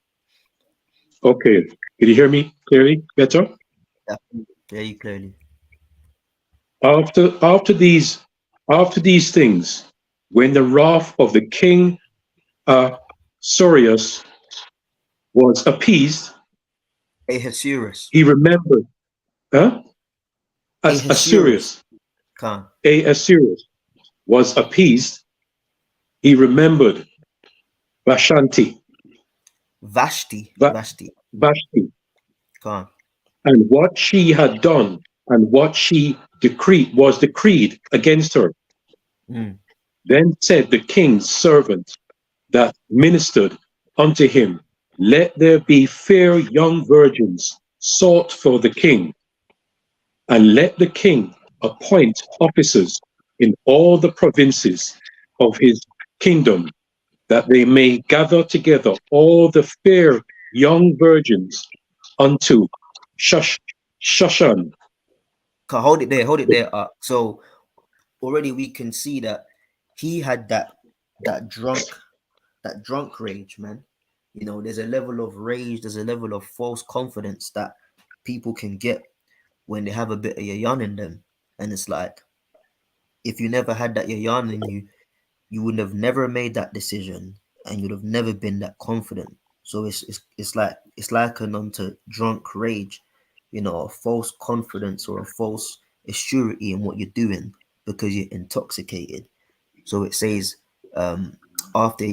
C: Okay. Can you hear me clearly? Better?
A: Yeah, hear you clearly.
C: After these things, when the wrath of the king Sorius was appeased,
A: Ahasuerus.
C: he remembered, huh? As
A: Ahasuerus.
C: Assyrius,
A: Khan.
C: Assyrius was appeased, he remembered Vashanti,
A: Vashti.
C: Va-
A: Vashti.
C: Vashti,
A: Khan.
C: and what she had done, and what she decreed against her.
A: Mm.
C: Then said the king's servant that ministered unto him, let there be fair young virgins sought for the king, and let the king appoint officers in all the provinces of his kingdom, that they may gather together all the fair young virgins unto Shushan.
A: Khan, hold it there. Hold it there. So already we can see that he had that drunk that drunk rage, man. You know, there's a level of rage, there's a level of false confidence that people can get when they have a bit of yayan in them. And it's like, if you never had that yayan in you, you would have never made that decision and you'd have never been that confident. So it's like it's likened unto drunk rage, a false confidence or a false assurity in what you're doing because you're intoxicated. So it says, um, after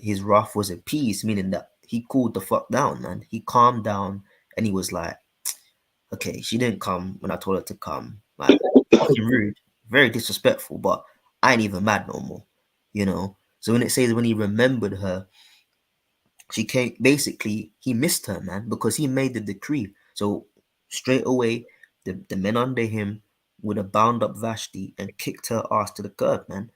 A: his wrath was appeased, meaning that he cooled the fuck down, man. He calmed down and he was like, okay, she didn't come when I told her to come. Like, fucking rude, very disrespectful, but I ain't even mad no more. So when it says when he remembered her, she came, basically, he missed her, man, because he made the decree. So straight away, the men under him would have bound up Vashti and kicked her ass to the curb, man.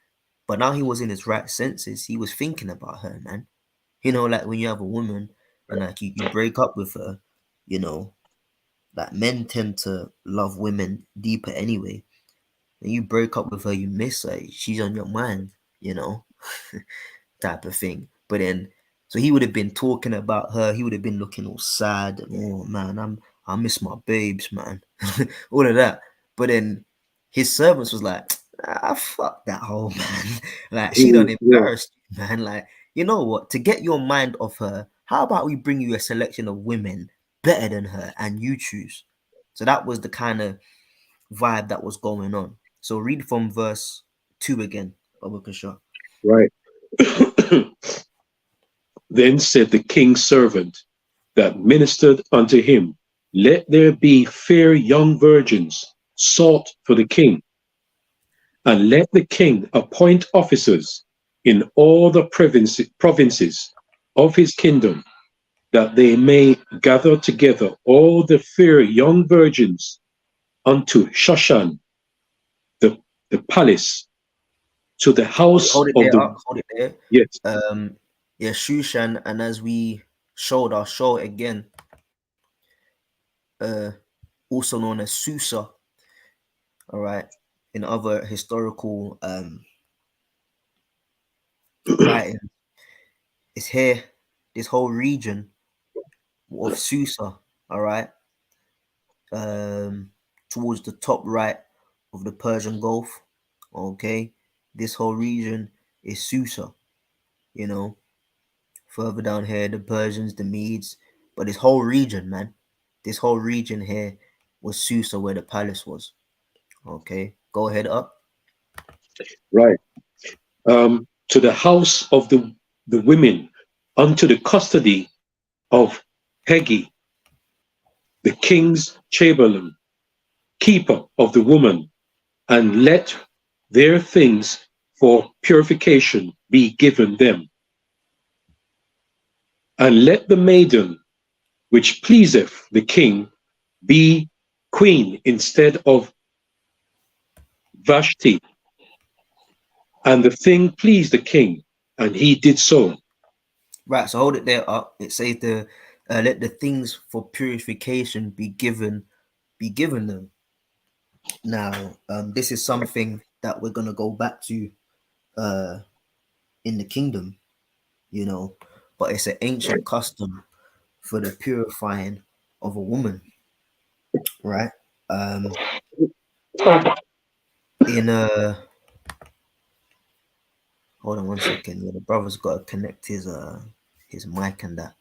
A: But now he was in his right senses. He was thinking about her, man. Like when you have a woman and like you break up with her, you know, like men tend to love women deeper anyway. When you break up with her, you miss her. She's on your mind, you know, type of thing. But then, so he would have been talking about her. He would have been looking all sad. Oh man, I miss my babes, man. All of that. But then his servants was like, fuck that whole man. Like she done
C: Yeah,
A: embarrassed you, man. Like, you know what? To get your mind off her, how about we bring you a selection of women better than her and you choose? So that was the kind of vibe that was going on. So read from verse 2 again, Baba Kasha.
C: right. Then said the king's servant that ministered unto him, let there be fair young virgins sought for the king, and let the king appoint officers in all the provinces of his kingdom, that they may gather together all the fair young virgins unto Shushan, the, the palace, to the
A: Hold
C: house
A: it
C: of
A: there
C: the,
A: up, hold it there.
C: yes,
A: Yeah, Shushan, and as we showed, I'll show it again. Uh, Also known as Susa. All right, in other historical writing, it's here. This whole region of Susa. All right, um, towards the top right of the Persian Gulf. Okay, this whole region is Susa. You know, further down here, the Persians, the Medes, but this whole region, man, this whole region here was Susa, where the palace was. Okay, go ahead up.
C: right, to the house of the women, unto the custody of Hegi, the king's chamberlain, keeper of the woman, and let their things for purification be given them. And let the maiden which pleaseth the king be queen instead of Vashti. And the thing pleased the king, and he did so.
A: Right, so hold it there up. It says the let the things for purification be given them. Now, this is something that we're gonna go back to uh in the kingdom, you know, but it's an ancient custom for the purifying of a woman, right? Um, in hold on 1 second. Yeah, the brother's got to connect his mic and that.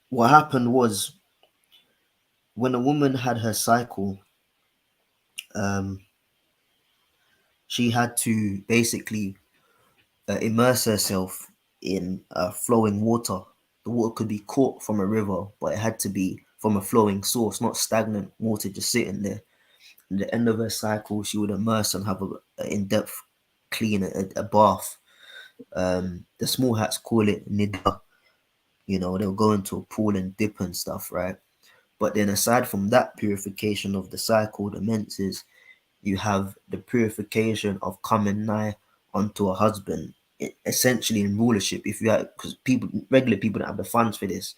A: What happened was when a woman had her cycle, um, she had to basically immerse herself in flowing water. The water could be caught from a river, but it had to be from a flowing source, not stagnant water just sitting there. At the end of her cycle, she would immerse and have a in-depth clean, a bath. The small hats call it nida. They'll go into a pool and dip and stuff, right? But then aside from that purification of the cycle, the menses, you have the purification of coming nigh unto a husband, essentially in rulership. If you have, because regular people don't have the funds for this,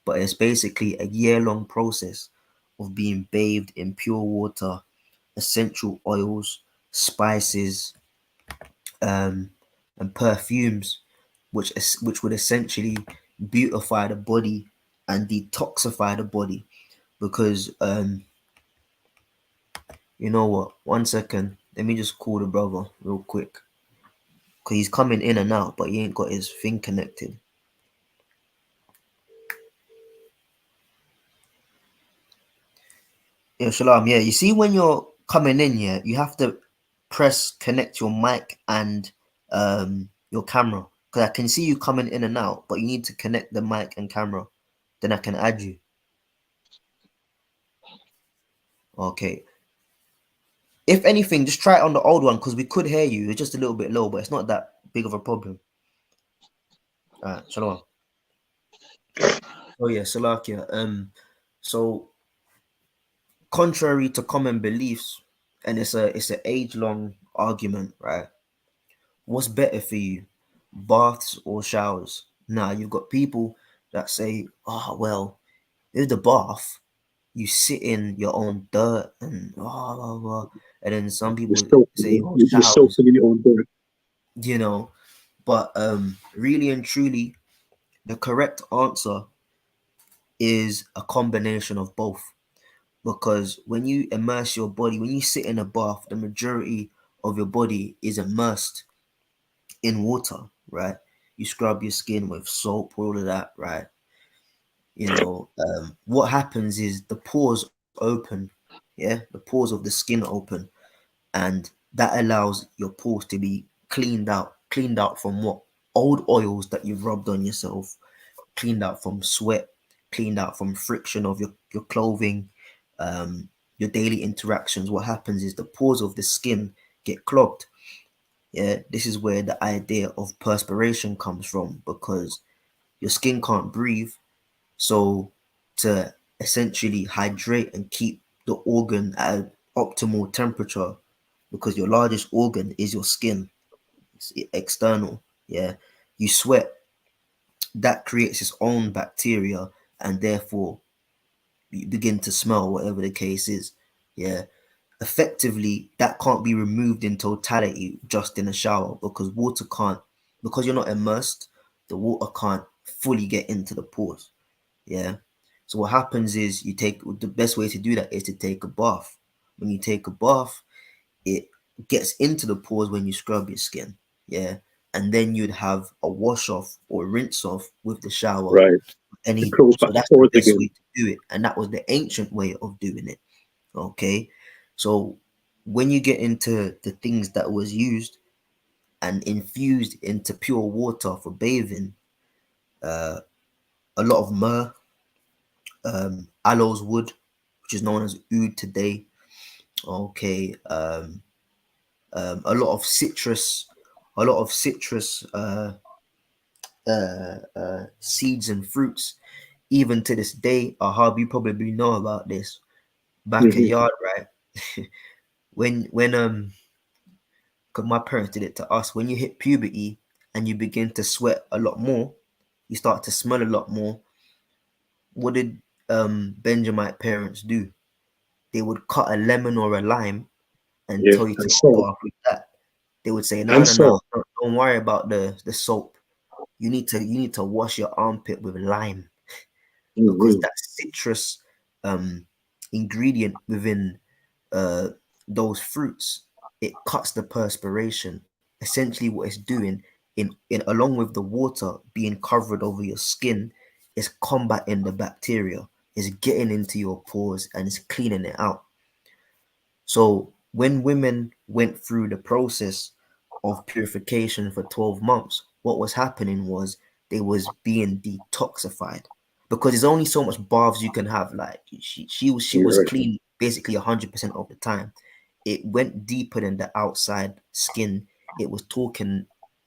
A: but it's basically a year-long process of being bathed in pure water, essential oils, spices, um, and perfumes, which would essentially beautify the body and detoxify the body. Because you know what? 1 second, let me just call the brother real quick, cause he's coming in and out, but he ain't got his thing connected. Yeah, Shalom. Yeah, you see when you're coming in, yeah, you have to press connect your mic and your camera because I can see you coming in and out, but you need to connect the mic and camera. Then I can add you. Okay. If anything, just try it on the old one because we could hear you. It's just a little bit low, but it's not that big of a problem. All right, Shalom. Oh yeah, Salakia. So contrary to common beliefs, and it's an age long argument, right? What's better for you, baths or showers? Now you've got people that say, "Oh well, with the bath, you sit in your own dirt and blah blah blah," and then some
C: You're
A: people
C: soaking,
A: say, "Oh,
C: you're
A: showers,"
C: soaking in your own dirt.
A: you know. But really and truly, the correct answer is a combination of both. Because when you immerse your body, when you sit in a bath, the majority of your body is immersed in water, right? You scrub your skin with soap, all of that, right? What happens is the pores open, yeah, the pores of the skin open, and that allows your pores to be cleaned out from what old oils that you've rubbed on yourself, cleaned out from sweat, cleaned out from friction of your clothing, your daily interactions. What happens is the pores of the skin get clogged. Yeah, this is where the idea of perspiration comes from because your skin can't breathe. So, to essentially hydrate and keep the organ at an optimal temperature, because your largest organ is your skin, it's external. Yeah, you sweat, that creates its own bacteria, and therefore you begin to smell, whatever the case is. Yeah, effectively that can't be removed in totality just in a shower because water can't, because you're not immersed, the water can't fully get into the pores. Yeah, so what happens is you take, the best way to do that is to take a bath. When you take a bath, it gets into the pores when you scrub your skin. Yeah, and then you'd have a wash off or rinse off with the shower.
C: Right. It
A: Any,
C: close back
A: so
C: the
A: that's the
C: pores
A: best
C: again.
A: way to do it, and that was the ancient way of doing it. Okay, so when you get into the things that was used and infused into pure water for bathing, a lot of myrrh, aloes wood, which is known as oud today. Okay, a lot of citrus, seeds and fruits. Even to this day, Ahab, you probably know about this.
C: Hmm.
A: Backyard, right? When because my parents did it to us. When you hit puberty and you begin to sweat a lot more, you start to smell a lot more. What did Benjamite parents do? They would cut a lemon or a lime and
C: Yeah.
A: tell you to
C: And
A: go
C: salt.
A: bath with that. They would say, no,
C: And
A: no, no,
C: salt.
A: don't worry about the soap. You need to wash your armpit with lime because
C: Hmm.
A: that citrus um, ingredient within uh, those fruits, it cuts the perspiration. Essentially, what it's doing in along with the water being covered over your skin, is combating the bacteria, is getting into your pores and it's cleaning it out. So when women went through the process of purification for 12 months, what was happening was they was being detoxified because there's only so much baths you can have. Like she was
C: You're right.
A: clean basically 100% of the time. It went deeper than the outside skin. It was talking,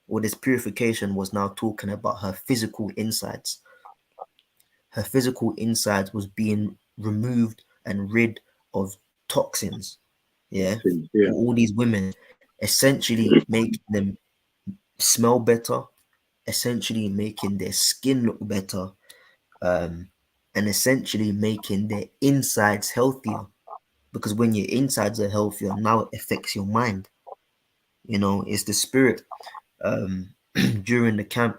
A: or this purification was now talking about her physical insides. Her physical insides was being removed and rid of toxins. Yeah,
C: Toxins. Yeah.
A: all these women, essentially making them smell better, essentially making their skin look better, um, and essentially making their insides healthier. Because when your insides are healthier, now it affects your mind. It's the spirit. Um, during the camp,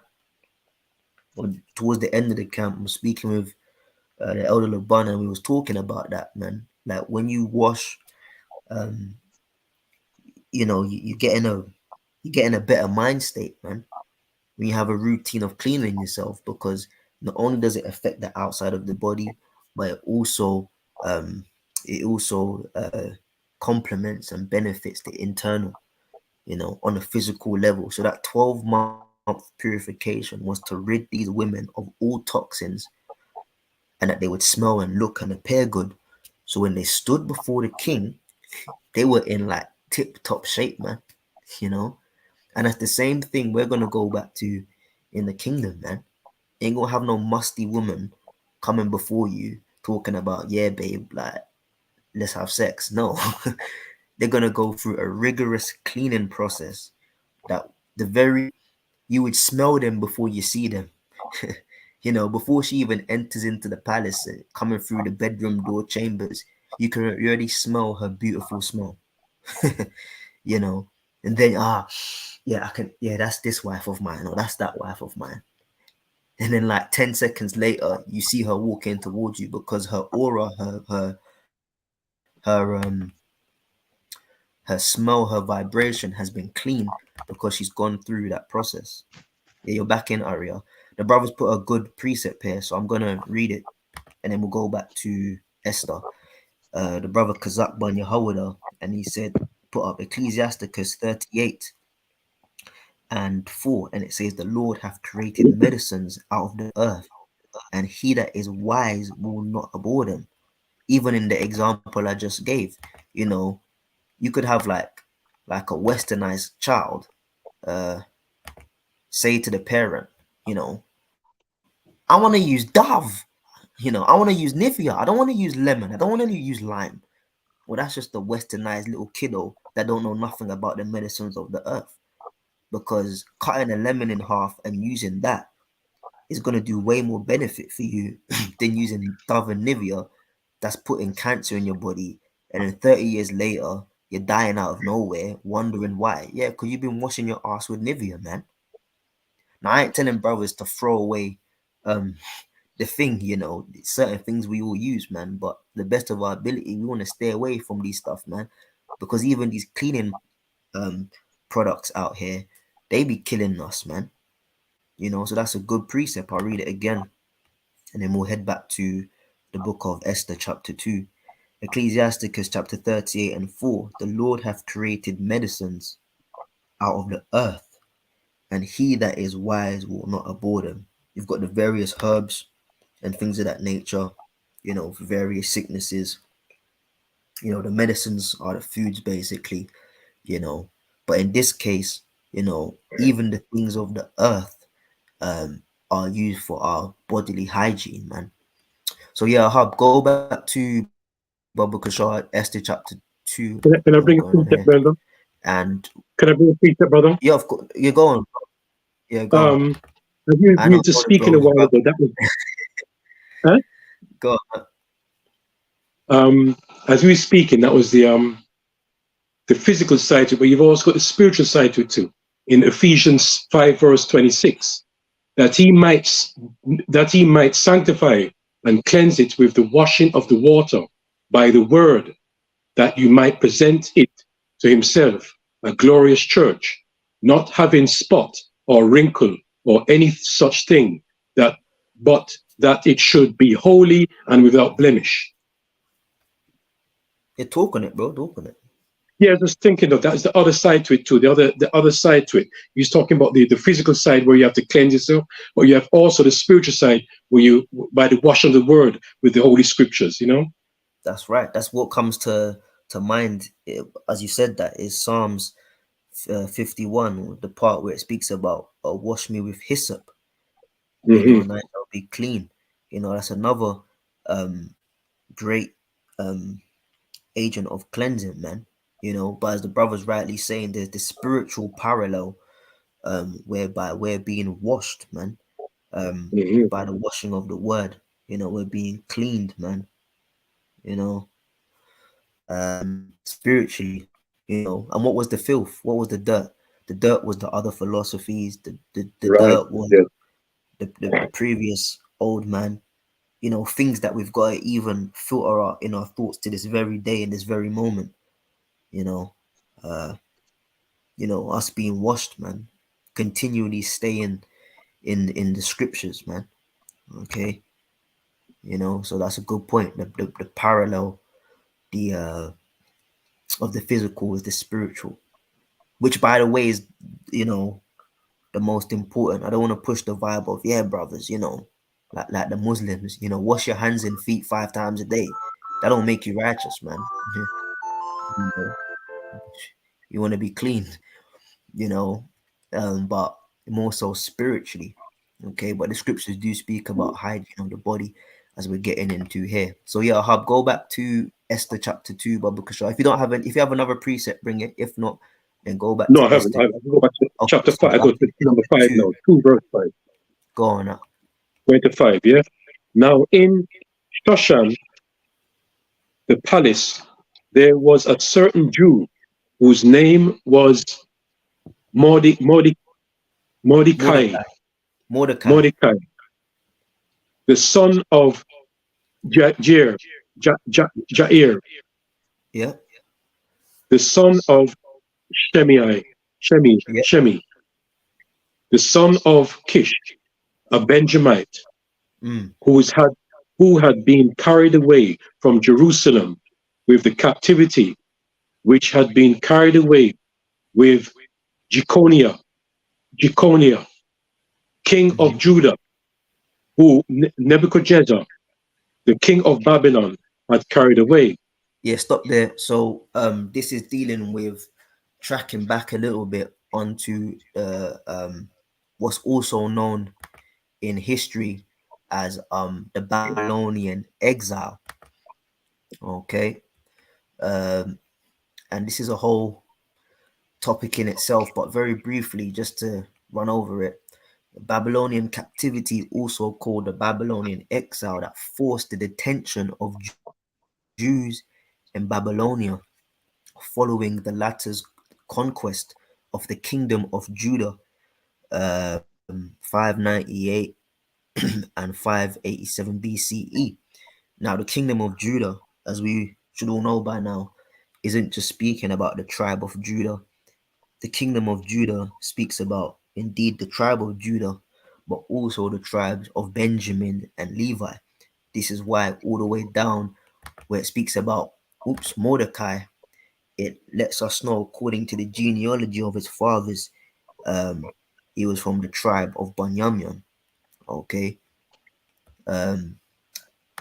A: or towards the end of the camp, I was speaking with the elder Laban, and we was talking about that, man. Like when you wash, um, you get in a better mind state, man. When you have a routine of cleaning yourself, because not only does it affect the outside of the body, but it also it also complements and benefits the internal, on a physical level. So that 12-month purification was to rid these women of all toxins, and that they would smell and look and appear good. So when they stood before the king, they were in like tip top shape, man. You know, and that's the same thing we're gonna go back to in the kingdom, man. Ain't gonna have no musty woman coming before you talking about, yeah, babe, like let's have sex. No, they're gonna go through a rigorous cleaning process that the very you would smell them before you see them. Before she even enters into the palace, coming through the bedroom door chambers, you can already smell her beautiful smell. you know, and then yeah, I can, yeah, that's this wife of mine, or that's that wife of mine. And then like 10 seconds later, you see her walking towards you because her aura, her smell, her vibration has been cleaned because she's gone through that process. Yeah, you're back in, Aria. The brothers put a good precept here, so I'm gonna read it, and then we'll go back to Esther. The brother Kazak Ban Yehowadah, and he said, put up Ecclesiasticus 38:4, and it says, "The Lord hath created medicines out of the earth, and he that is wise will not abhor them." Even in the example I just gave, you know, you could have like a westernized child uh say to the parent, you know, I want to use Dove. I want to use Nivea. I don't want to use lemon. I don't want to use lime. Well, that's just a westernized little kiddo that don't know nothing about the medicines of the earth. Because cutting a lemon in half and using that is going to do way more benefit for you than using Dove and Nivea that's putting cancer in your body. And then 30 years later, you're dying out of nowhere, wondering why. Yeah, because you've been washing your ass with Nivea, man. Now, I ain't telling brothers to throw away um, the thing, certain things we all use, man. But the best of our ability, we want to stay away from these stuff, man. Because even these cleaning um, products out here, they be killing us, man. So that's a good precept. I'll read it again, and then we'll head back to the book of Esther, chapter 2. Ecclesiasticus chapter 38:4. The Lord hath created medicines out of the earth, and he that is wise will not abhor them. You've got the various herbs and things of that nature, for various sicknesses. The medicines are the foods basically, you know. But in this case, even the things of the earth um, are used for our bodily hygiene, man. So yeah, Hub, go back to Baba Kashar, Esther chapter 2. What's going on here?
C: Can I bring a precept, brother?
A: And
C: Can I bring a precept,
A: yeah,
C: brother?
A: of course, you're going. Yeah, go on.
C: Um, as you,
A: I
C: you
A: know
C: were just
A: knowledge, bro.
C: speaking a
A: It's
C: while
A: about
C: ago, that was, huh?
A: go on.
C: As we were speaking, that was the physical side to it, but you've also got the spiritual side to it too. In Ephesians 5 verse 26, that he might that he might sanctify and cleanse it with the washing of the water by the word, that you might present it to himself a glorious church, not having spot or wrinkle or any such thing, that but that it should be holy and without blemish.
A: You're talking it, bro. Talking it.
C: Yeah, just thinking of that's the other side to it too. The other side to it. He's talking about the physical side where you have to cleanse yourself, but you have also the spiritual side where you by the wash of the word with the holy scriptures, you know?
A: That's right. That's what comes to mind as you said. That is Psalms 51, the part where it speaks about wash me with hyssop,
C: Hmm.
A: and I shall be clean. That's another um, great um, agent of cleansing, man. But as the brother's rightly saying, there's the spiritual parallel whereby we're being washed, man,
C: Hmm.
A: by the washing of the word. We're being cleaned, man. You know, spiritually. And what was the filth? What was the dirt? The dirt was the other philosophies. The
C: Right.
A: dirt was
C: Yeah.
A: the previous old man. Things that we've got to even filter out in our thoughts to this very day, in this very moment. You know, uh, us being washed, man, continually staying in the scriptures, man. Okay, so that's a good point. The parallel, the of the physical is the spiritual, which by the way is, you know, the most important. I don't want to push the vibe of, yeah, brothers, you know, like the Muslims, you know, wash your hands and feet 5 times a day. That don't make you righteous, man. You know, you want to be clean, you know, but more so spiritually. Okay, but the scriptures do speak about hygiene of the body as we're getting into here. So yeah, Hub, go back to Esther chapter 2, Babu Kasha. If you don't have if you have another precept, bring it. If not, then go back
C: No,
A: to
C: I haven't.
A: Esther.
C: I can go back to
A: Okay,
C: chapter
A: so
C: 5. I go to
A: chapter
C: number 5
A: 2,
C: now. 2 verse 5.
A: go on now.
C: Going to 5, yeah? Now in Shushan, the palace, there was a certain Jew whose name was Mordi, Mordi, Mordecai,
A: Mordecai. Mordecai.
C: Mordecai, the son of Jair, Jair,
A: Yeah.
C: the son of Shemai,
A: Yeah.
C: the son of Kish, a Benjamite,
A: Mm.
C: had who had been carried away from Jerusalem with the captivity, which had been carried away with Jeconiah, Jeconiah, king
A: Hmm.
C: of Judah, who Nebuchadnezzar, the king of Babylon, had carried away.
A: Yeah, stop there. So this is dealing with tracking back a little bit onto what's also known in history as the Babylonian exile. Okay. Um and this is a whole topic in itself, but very briefly, just to run over it. The Babylonian captivity, also called the Babylonian exile, that forced the detention of Jews in Babylonia following the latter's conquest of the kingdom of Judah, 598 and 587 BCE. Now, the kingdom of Judah, as we should all know by now, isn't just speaking about the tribe of Judah. The kingdom of Judah speaks about indeed the tribe of Judah, but also the tribes of Benjamin and Levi. This is why all the way down where it speaks about Mordecai, it lets us know according to the genealogy of his fathers, um, he was from the tribe of Benjamin. Okay, um,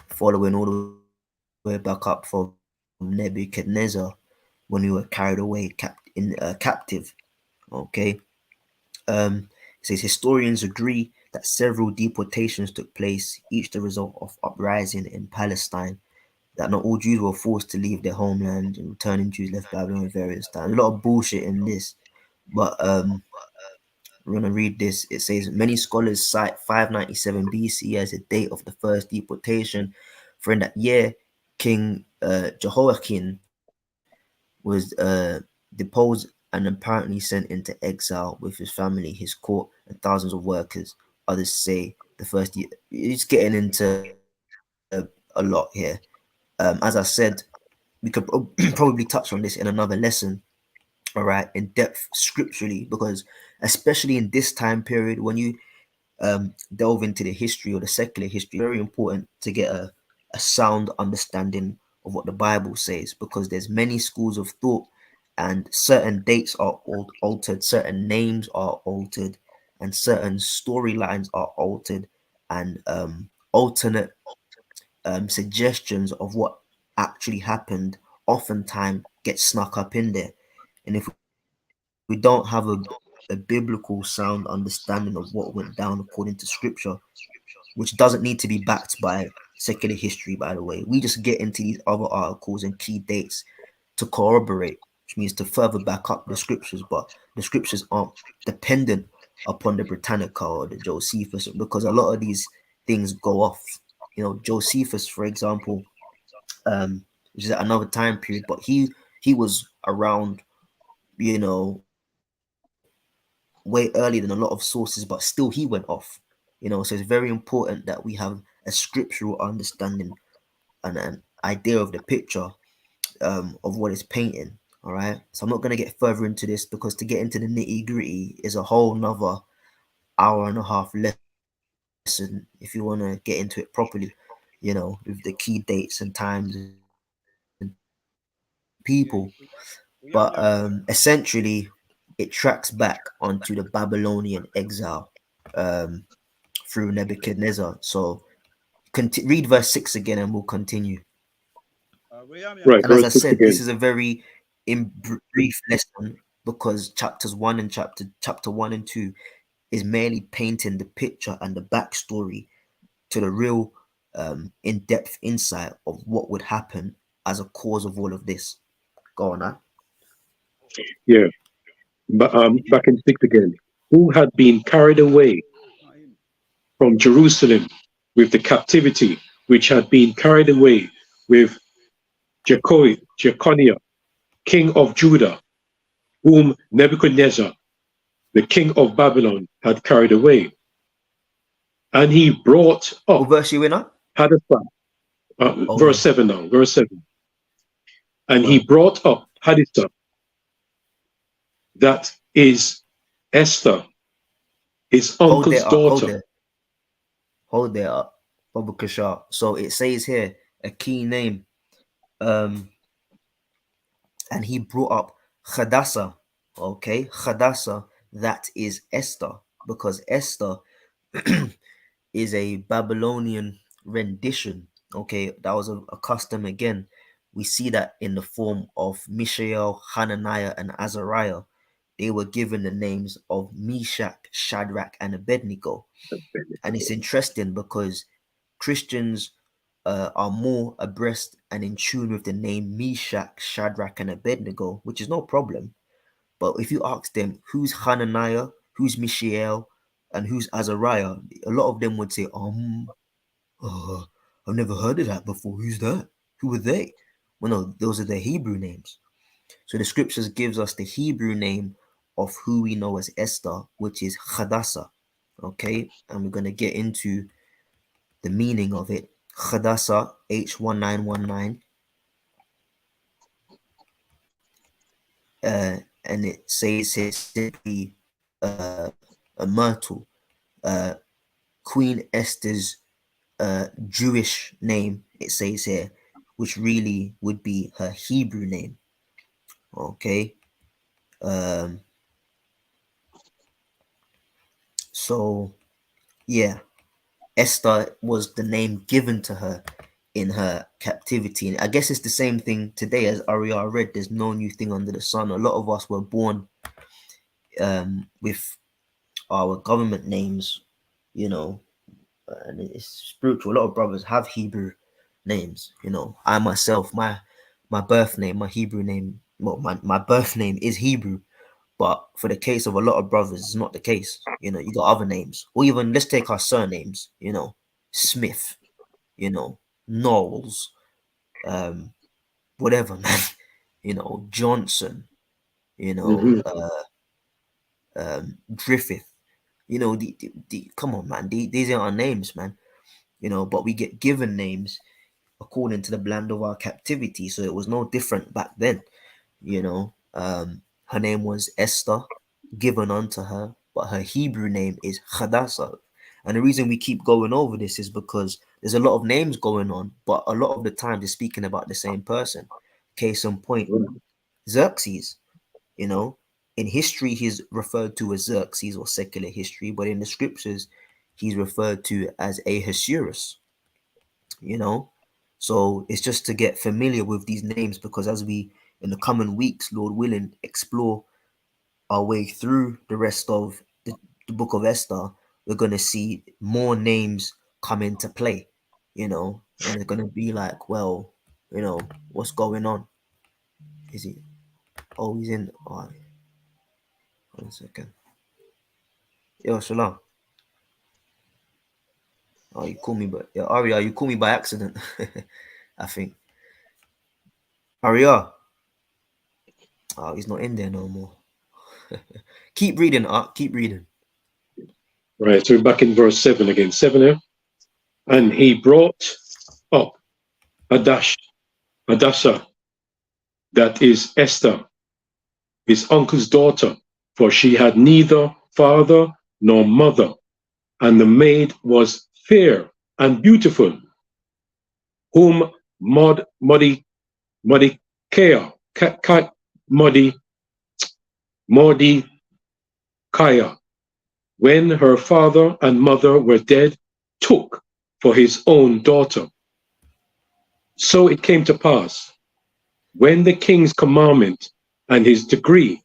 A: following all the way back up from Nebuchadnezzar when we were carried away captive. Okay, it says historians agree that several deportations took place, each the result of uprising in Palestine. That not all Jews were forced to leave their homeland, and returning Jews left Babylon at various times. A lot of bullshit in this, but we're gonna read this. It says many scholars cite 597 BC as the date of the first deportation, for in that year King Jehoiakim was deposed and apparently sent into exile with his family, his court, and thousands of workers. Others say the first year. It's getting into a lot here. As I said, we could probably touch on this in another lesson, all right, in depth scripturally, because especially in this time period, when you delve into the history or the secular history, very important to get a sound understanding of what the Bible says, because there's many schools of thought and certain dates are altered, certain names are altered, and certain storylines are altered, and alternate suggestions of what actually happened oftentimes get snuck up in there. And if we don't have a biblical sound understanding of what went down according to scripture, which doesn't need to be backed by secular history, by the way, we just get into these other articles and key dates to corroborate, which means to further back up the scriptures, but the scriptures aren't dependent upon the Britannica or the Josephus, because a lot of these things go off. You know, Josephus, for example, which is at another time period, but he was around, you know, way earlier than a lot of sources, but still he went off. You know, so it's very important that we have a scriptural understanding and an idea of the picture of what it's painting. All right. So I'm not gonna get further into this because to get into the nitty gritty is a whole nother hour and a half lesson if you want to get into it properly, you know, with the key dates and times and things like that.
B: Yeah,
A: people.
B: we
A: But
B: understand.
A: essentially, it tracks back onto the Babylonian exile um, through Nebuchadnezzar. So read verse 6 again and we'll continue.
B: We are me
C: Right,
A: And as
C: verse
A: I
C: 6
A: said, this
C: again.
A: is a very brief lesson because chapters 1 and chapter 1 and 2 is merely painting the picture and the backstory to the real in-depth insight of what would happen as a cause of all of this. Go on, huh?
C: Yeah, but back in 6 again. Who had been carried away from Jerusalem with the captivity, which had been carried away with Jeconiah, king of Judah, whom Nebuchadnezzar, the king of Babylon, had carried away. And he brought
A: What
C: up
A: verse you in at?
C: Hadassah,
A: Hold
C: verse
A: on.
C: 7 now, verse 7. And he
A: Well,
C: brought up Hadassah, that is Esther, his
A: hold there
C: uncle's
A: up,
C: daughter.
A: hold there up, Baba Kashar. So it says here a key name, um, and he brought up Hadassah. Okay, Hadassah, that is Esther, because Esther is a Babylonian rendition. Okay, that was a custom again. We see that in the form of Mishael, Hananiah, and Azariah. They were given the names of Meshach, Shadrach, and Abednego. And it's interesting because Christians are more abreast and in tune with the name Meshach, Shadrach, and Abednego, which is no problem. But if you ask them who's Hananiah, who's Mishael, and who's Azariah, a lot of them would say, uh, I've never heard of that before. Who's that? Who are they? Well, no, those are their Hebrew names. So the scriptures gives us the Hebrew name of who we know as Esther, which is Hadassah. Okay, and we're gonna get into the meaning of it. Hadassah H1919, and it says here simply uh, a myrtle. Uh, Queen Esther's Jewish name, it says here, which really would be her Hebrew name. Okay, um, so yeah, Esther was the name given to her in her captivity. And I guess it's the same thing today as Ariel read. There's no new thing under the sun. A lot of us were born with our government names, you know, and it's spiritual. A lot of brothers have Hebrew names, you know. I myself, my birth name, my Hebrew name, well, my birth name is Hebrew, but for the case of a lot of brothers, it's not the case. You know, you got other names, or even let's take our surnames, you know, Smith, you know, Knowles, um, whatever, man, you know, Johnson, you know,
C: Hmm.
A: Griffith, you know, come on, man, these are our names, man, you know, but we get given names according to the blend of our captivity, so it was no different back then, you know. Her name was Esther, given unto her, but her Hebrew name is Hadassah. And the reason we keep going over this is because there's a lot of names going on, but a lot of the time they're speaking about the same person. Case in point, Xerxes, you know, in history he's referred to as Xerxes or secular history, but in the scriptures he's referred to as Ahasuerus, you know. So it's just to get familiar with these names because as we in the coming weeks, Lord willing, explore our way through the rest of the book of Esther, we're gonna see more names come into play, you know, and it's gonna be like, well, you know, what's going on? Is he? Oh, he's in. All right, 1 second. Yo, Shalom. Oh, you call me, but yeah, Aria, you call me by accident. I think Aria. Oh, he's not in there no more. Keep reading, Art. Keep reading.
C: Right, so we're back in verse 7 again. 7 here. And he brought up Hadassah, that is Esther, his uncle's daughter, for she had neither father nor mother, and the maid was fair and beautiful, whom Mordecai, Modi Mordecai, when her father and mother were dead, took for his own daughter. So it came to pass, when the king's commandment and his decree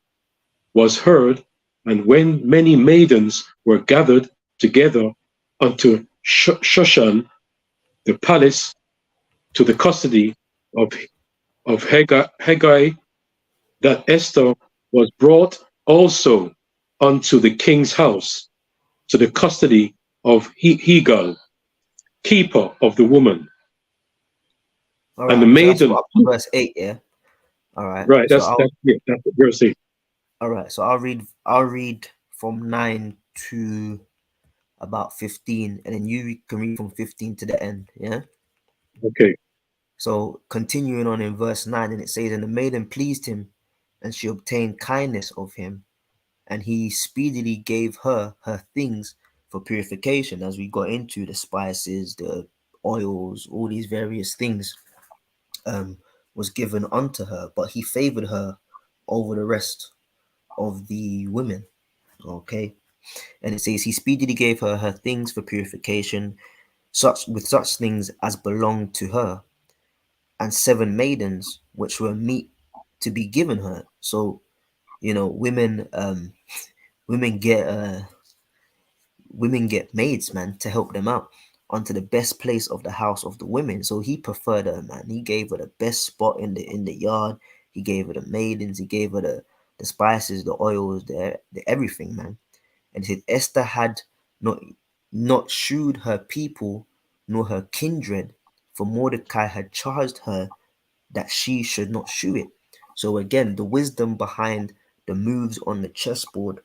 C: was heard, and when many maidens were gathered together unto Shushan, the palace, to the custody of, Haggai, that Esther was brought also unto the king's house, to the custody of Hegal, keeper of the woman,
A: All
C: and the
A: right, so that's
C: maiden.
A: up to verse 8, yeah. All right.
C: Right,
A: So I'll
C: that's what verse 8.
A: all right, so I'll read from 9 to about 15, and then you can read from 15 to the end, yeah?
C: Okay,
A: So continuing on in verse 9, and it says, "And the maiden pleased him, and she obtained kindness of him, and he speedily gave her things for purification." As we got into the spices, the oils, all these various things um, was given unto her, but he favored her over the rest of the women. Okay, and it says he speedily gave her things for purification, such things as belonged to her, and 7 maidens which were meet to be given her. So women women get maids, man, to help them out onto the best place of the house of the women. So he preferred her, man. He gave her the best spot in the yard. He gave her the maidens. He gave her the spices, the oils, the everything, man. And it said Esther had not not shewed her people nor her kindred, for Mordecai had charged her that she should not shew it. So again, the wisdom behind the moves on the chessboard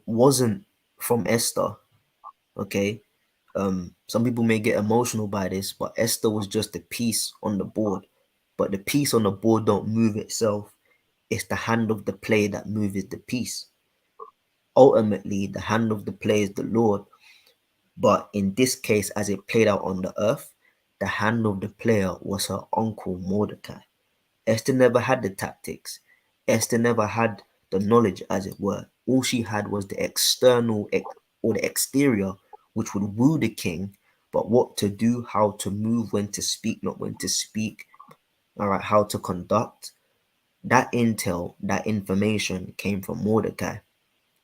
A: wasn't from Esther. Okay, some people may get emotional by this, but Esther was just a piece on the board. But the piece on the board don't move itself. It's the hand of the play that moves the piece. Ultimately, the hand of the play is the Lord. But in this case, as it played out on the earth, the hand of the player was her uncle Mordecai. Esther never had the tactics. Esther never had the knowledge, as it were. All she had was the external or the exterior, which would woo the king, but what to do, how to move, when to speak, not when to speak, all right, how to conduct. That intel, that information came from Mordecai.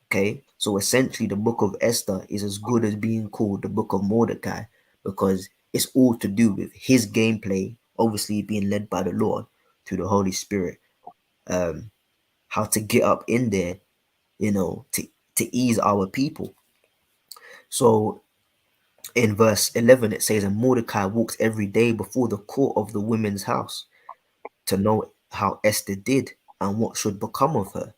A: Okay, so essentially, the book of Esther is as good as being called the book of Mordecai because it's all to do with his gameplay, obviously being led by the Lord through the Holy Spirit. Um, how to get up in there, to ease our people. So in verse 11, it says, "And Mordecai walked every day before the court of the women's house to know how Esther did and what should become of her.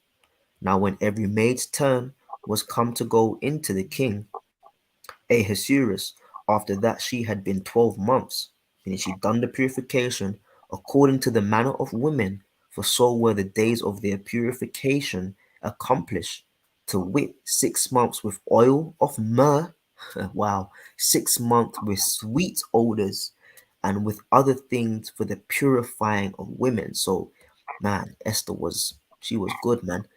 A: Now, when every maid's turn was come to go into the king, Ahasuerus, after that she had been 12 months, and she done the purification according to the manner of women, for so were the days of their purification accomplished, to wit, 6 months with oil of myrrh, wow, 6 months with sweet odors, and with other things for the purifying of women." So, man, Esther she was good, man.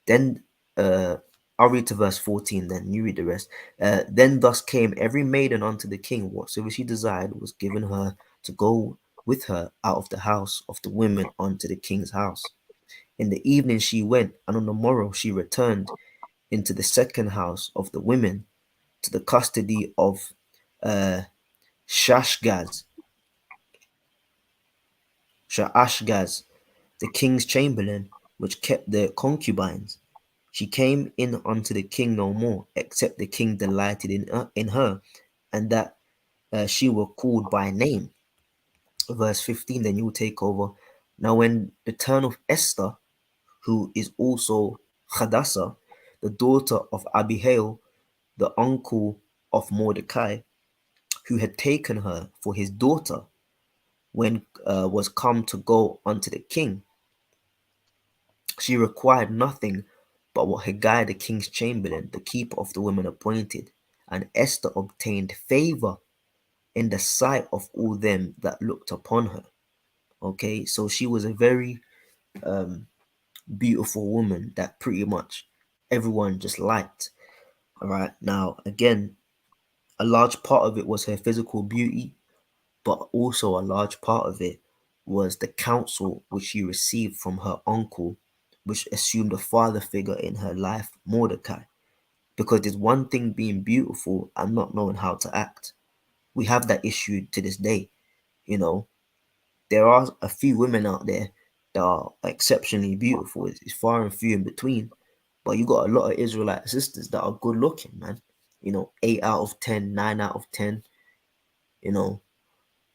A: Then uh, I'll read to verse 14, then you read the rest. Then thus came every maiden unto the king, whatsoever she desired was given her to go with her out of the house of the women unto the king's house. In the evening she went, and on the morrow she returned into the second house of the women to the custody of uh, Shashgaz, Shaashgaz, the king's chamberlain, which kept the concubines. She came in unto the king no more, except the king delighted in her, and that she were called by name. Verse 15, then you will take over. Now, when the turn of Esther, who is also Hadassah, the daughter of Abihail, the uncle of Mordecai, who had taken her for his daughter, when was come to go unto the king, she required nothing but what Haggai the king's chamberlain, the keeper of the women, appointed. And Esther obtained favor in the sight of all them that looked upon her. Okay, so she was a very beautiful woman that pretty much everyone just liked. All right, now again, a large part of it was her physical beauty, but also a large part of it was the counsel which she received from her uncle, which assumed a father figure in her life, Mordecai. Because there's one thing being beautiful and not knowing how to act. We have that issue to this day. You know, there are a few women out there that are exceptionally beautiful. It's far and few in between. But you got a lot of Israelite sisters that are good looking, man. 8 out of 10, 9 out of 10, you know,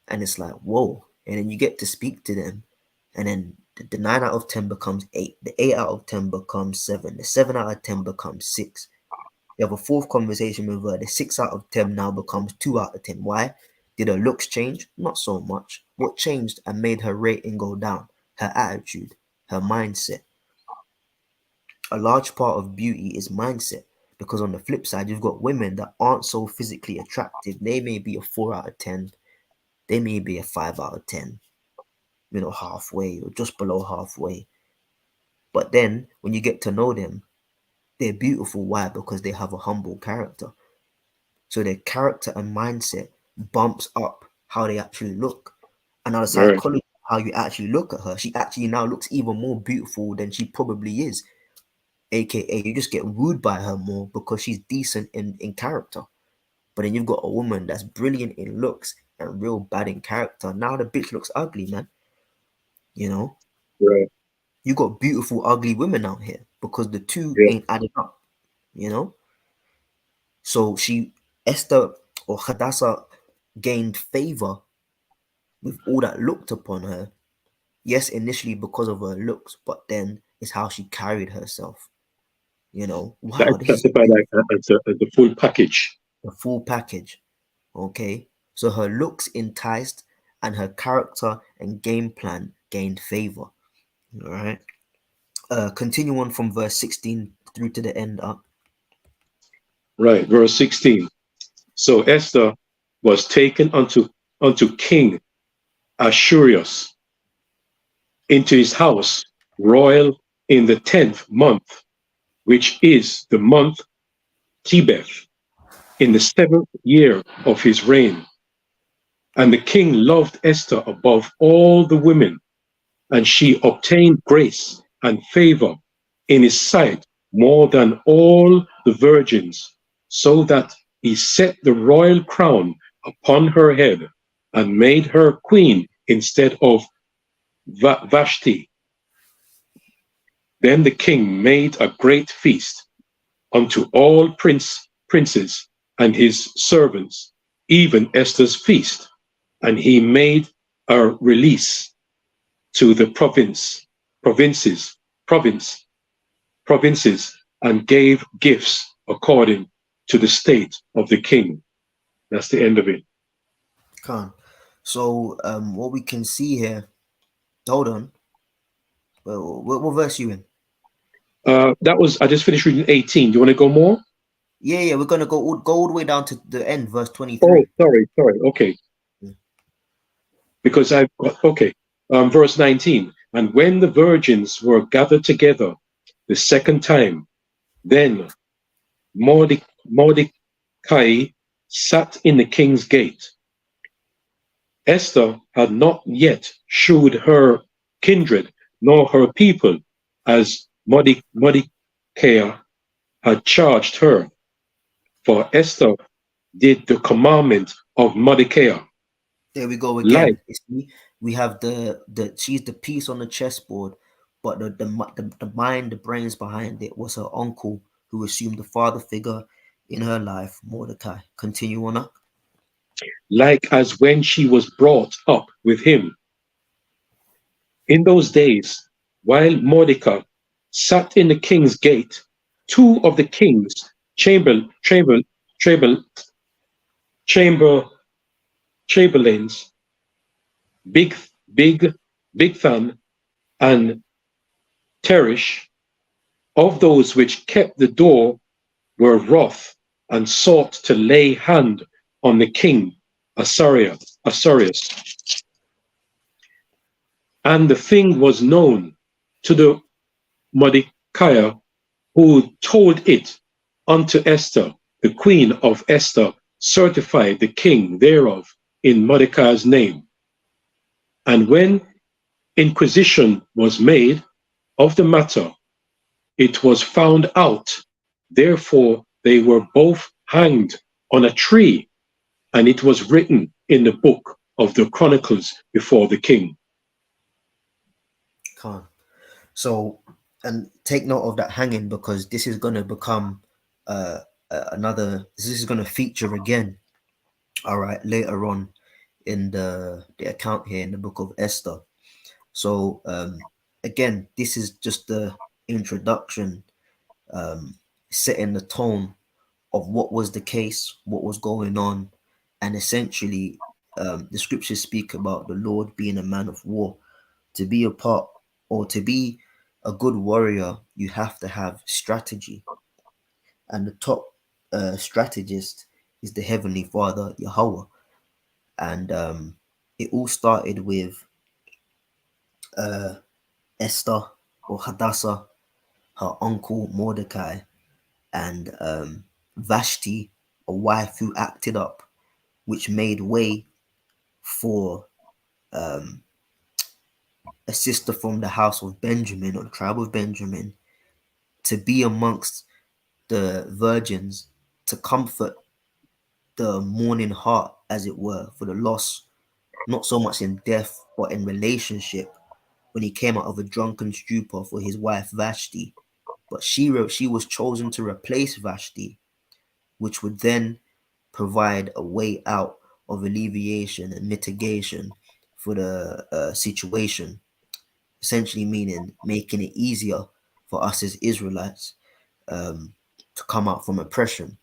A: and it's like, whoa. And then you get to speak to them, and then the 9 out of 10 becomes 8, the 8 out of 10 becomes 7, the 7 out of 10 becomes 6. You have a fourth conversation with her, the 6 out of 10 now becomes 2 out of 10. Why? Did her looks change? Not so much. What changed and made her rating go down? Her attitude, her mindset. A large part of beauty is mindset, because on the flip side, you've got women that aren't so physically attractive. They may be a 4 out of 10, they may be a 5 out of 10, halfway or just below halfway. But then when you get to know them, they're beautiful. Why? Because they have a humble character. So their character and mindset bumps up how they actually look. And now the
C: Right.
A: psychology, how you actually look at her, she actually now looks even more beautiful than she probably is. AKA, you just get wooed by her more because she's decent in character. But then you've got a woman that's brilliant in looks and real bad in character. Now the bitch looks ugly, man. You know,
C: Right.
A: you got beautiful, ugly women out here because the two
C: Yeah.
A: ain't adding up. You know, so Esther or Hadassah gained favor with all that looked upon her. Yes, initially because of her looks, but then it's how she carried herself.
C: That is
A: Wow, this is
C: classified as the full package.
A: a full package. Okay, so her looks enticed, and her character and game plan gained favor. All right. Continue on from verse 16 through to the end up.
C: Right. Verse 16. So Esther was taken unto King Ashurius into his house royal in the 10th month, which is the month Tebeth, in the 7th year of his reign. And the king loved Esther above all the women, and she obtained grace and favor in his sight more than all the virgins, so that he set the royal crown upon her head and made her queen instead of Vashti. Then the king made a great feast unto all princes and his servants, even Esther's feast, and he made a release to the provinces, province, provinces, and gave gifts according to the state of the king. That's the end of it.
A: Khan. So, what we can see here. Hold on. What verse you in?
C: That was, I just finished reading 18. Do you want to go more?
A: Yeah, yeah. We're gonna go all the way down to the end, verse
C: Oh,
A: 23.
C: sorry. Okay.
A: Mm.
C: Because I've got, okay. Verse 19. And when the virgins were gathered together the second time, then Mordecai sat in the king's gate. Esther had not yet shewed her kindred nor her people, as Mordecai had charged her. For Esther did the commandment of Mordecai.
A: There we go
C: Like,
A: again. You see, we have the she's the piece on the chessboard, but the mind, the brains behind it was her uncle who assumed the father figure in her life, Mordecai. Continue on up.
C: like as when she was brought up with him. In those days, while Mordecai sat in the king's gate, two of the king's chamber, chamber, chamberlains, Big, Big, Bigthan and Teresh, of those which kept the door, were wroth and sought to lay hand on the king Assyrius. And the thing was known to the Mordecai, who told it unto Esther. The queen of Esther certified the king thereof in Mordecai's name. And when inquisition was made of the matter, it was found out. Therefore, they were both hanged on a tree, and it was written in the book of the Chronicles before the king.
A: Can't. So, and take note of that hanging, because this is going to become another. This is going to feature again. All right, later on in the account here in the book of Esther. So again, this is just the introduction, setting the tone of what was the case, what was going on, and essentially, the scriptures speak about the Lord being a man of war. To be a part, or to be a good warrior, you have to have strategy, and the top strategist is the Heavenly Father, Yahweh. And it all started with Esther, or Hadassah, her uncle Mordecai, and Vashti, a wife who acted up, which made way for a sister from the house of Benjamin, or the tribe of Benjamin, to be amongst the virgins, to comfort the mourning heart, as it were, for the loss, not so much in death, but in relationship, when he came out of a drunken stupor for his wife Vashti. But she was chosen to replace Vashti, which would then provide a way out of alleviation and mitigation for the situation, essentially meaning making it easier for us as Israelites to come out from oppression.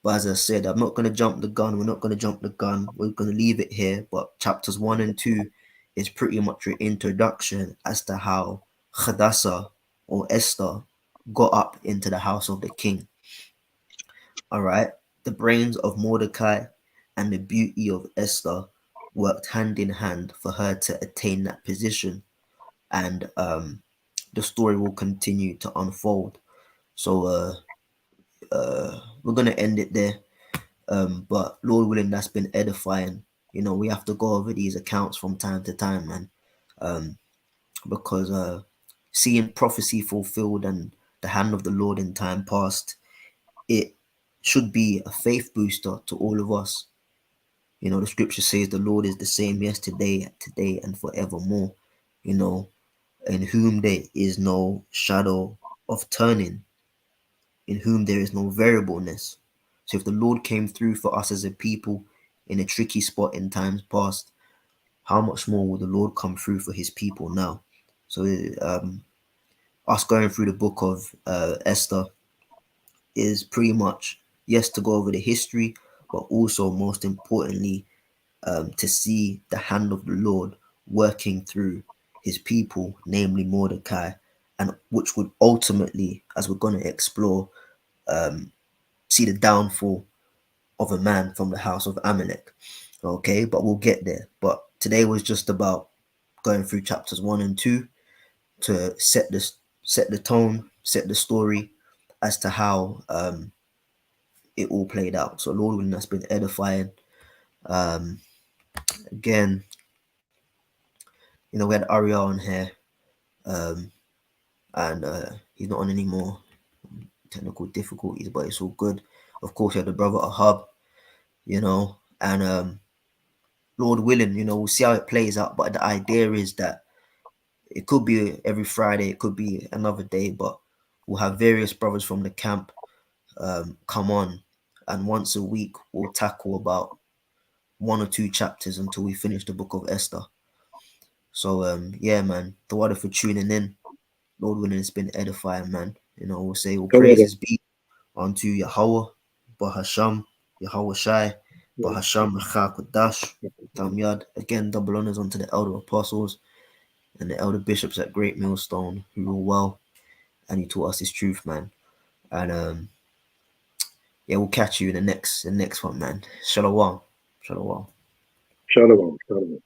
A: But as I said, I'm not going to jump the gun. We're not going to jump the gun. We're going to leave it here. But chapters 1 and 2 is pretty much an introduction as to how Hadassah, or Esther, got up into the house of the king. All right. The brains of Mordecai and the beauty of Esther worked hand in hand for her to attain that position. And the story will continue to unfold. So we're going to end it there. But Lord willing, that's been edifying. You know, we have to go over these accounts from time to time, man, because seeing prophecy fulfilled and the hand of the Lord in time past, it should be a faith booster to all of us. You know, the scripture says the Lord is the same yesterday, today, and forevermore. You know, in whom there is no shadow of turning, in whom there is no variableness. So if the Lord came through for us as a people in a tricky spot in times past, how much more will the Lord come through for his people now? So us going through the book of Esther is pretty much, yes, to go over the history, but also most importantly, to see the hand of the Lord working through his people, namely Mordecai, and which would ultimately, as we're going to explore, see the downfall of a man from the house of Amalek. Okay, but we'll get there. But today was just about going through chapters 1 and 2 to set the tone, set the story as to how it all played out. So Lord willing, that's been edifying. Um, Again, you know, we had Ariel on here, um, and he's not on anymore. Technical difficulties, but it's all good. Of course, you had the brother Ahab, you know, and Lord willing, you know, we'll see how it plays out. But the idea is that it could be every Friday, it could be another day, but we'll have various brothers from the camp come on, and once a week we'll tackle about 1 or 2 chapters until we finish the book of Esther. So yeah, man, the water for tuning in. Lord willing, it's been edifying, man. You know, we'll say all praises be unto Yahweh, Bahasham, Yahweh Shai, Bahasham, Rachak Tamyad. Again, double honors unto the elder apostles and the elder bishops at Great Millstone who rule well, and he taught us his truth, man. And yeah, we'll catch you in the next one, man. Shalom. Shalom.
C: Shalom. Shalom.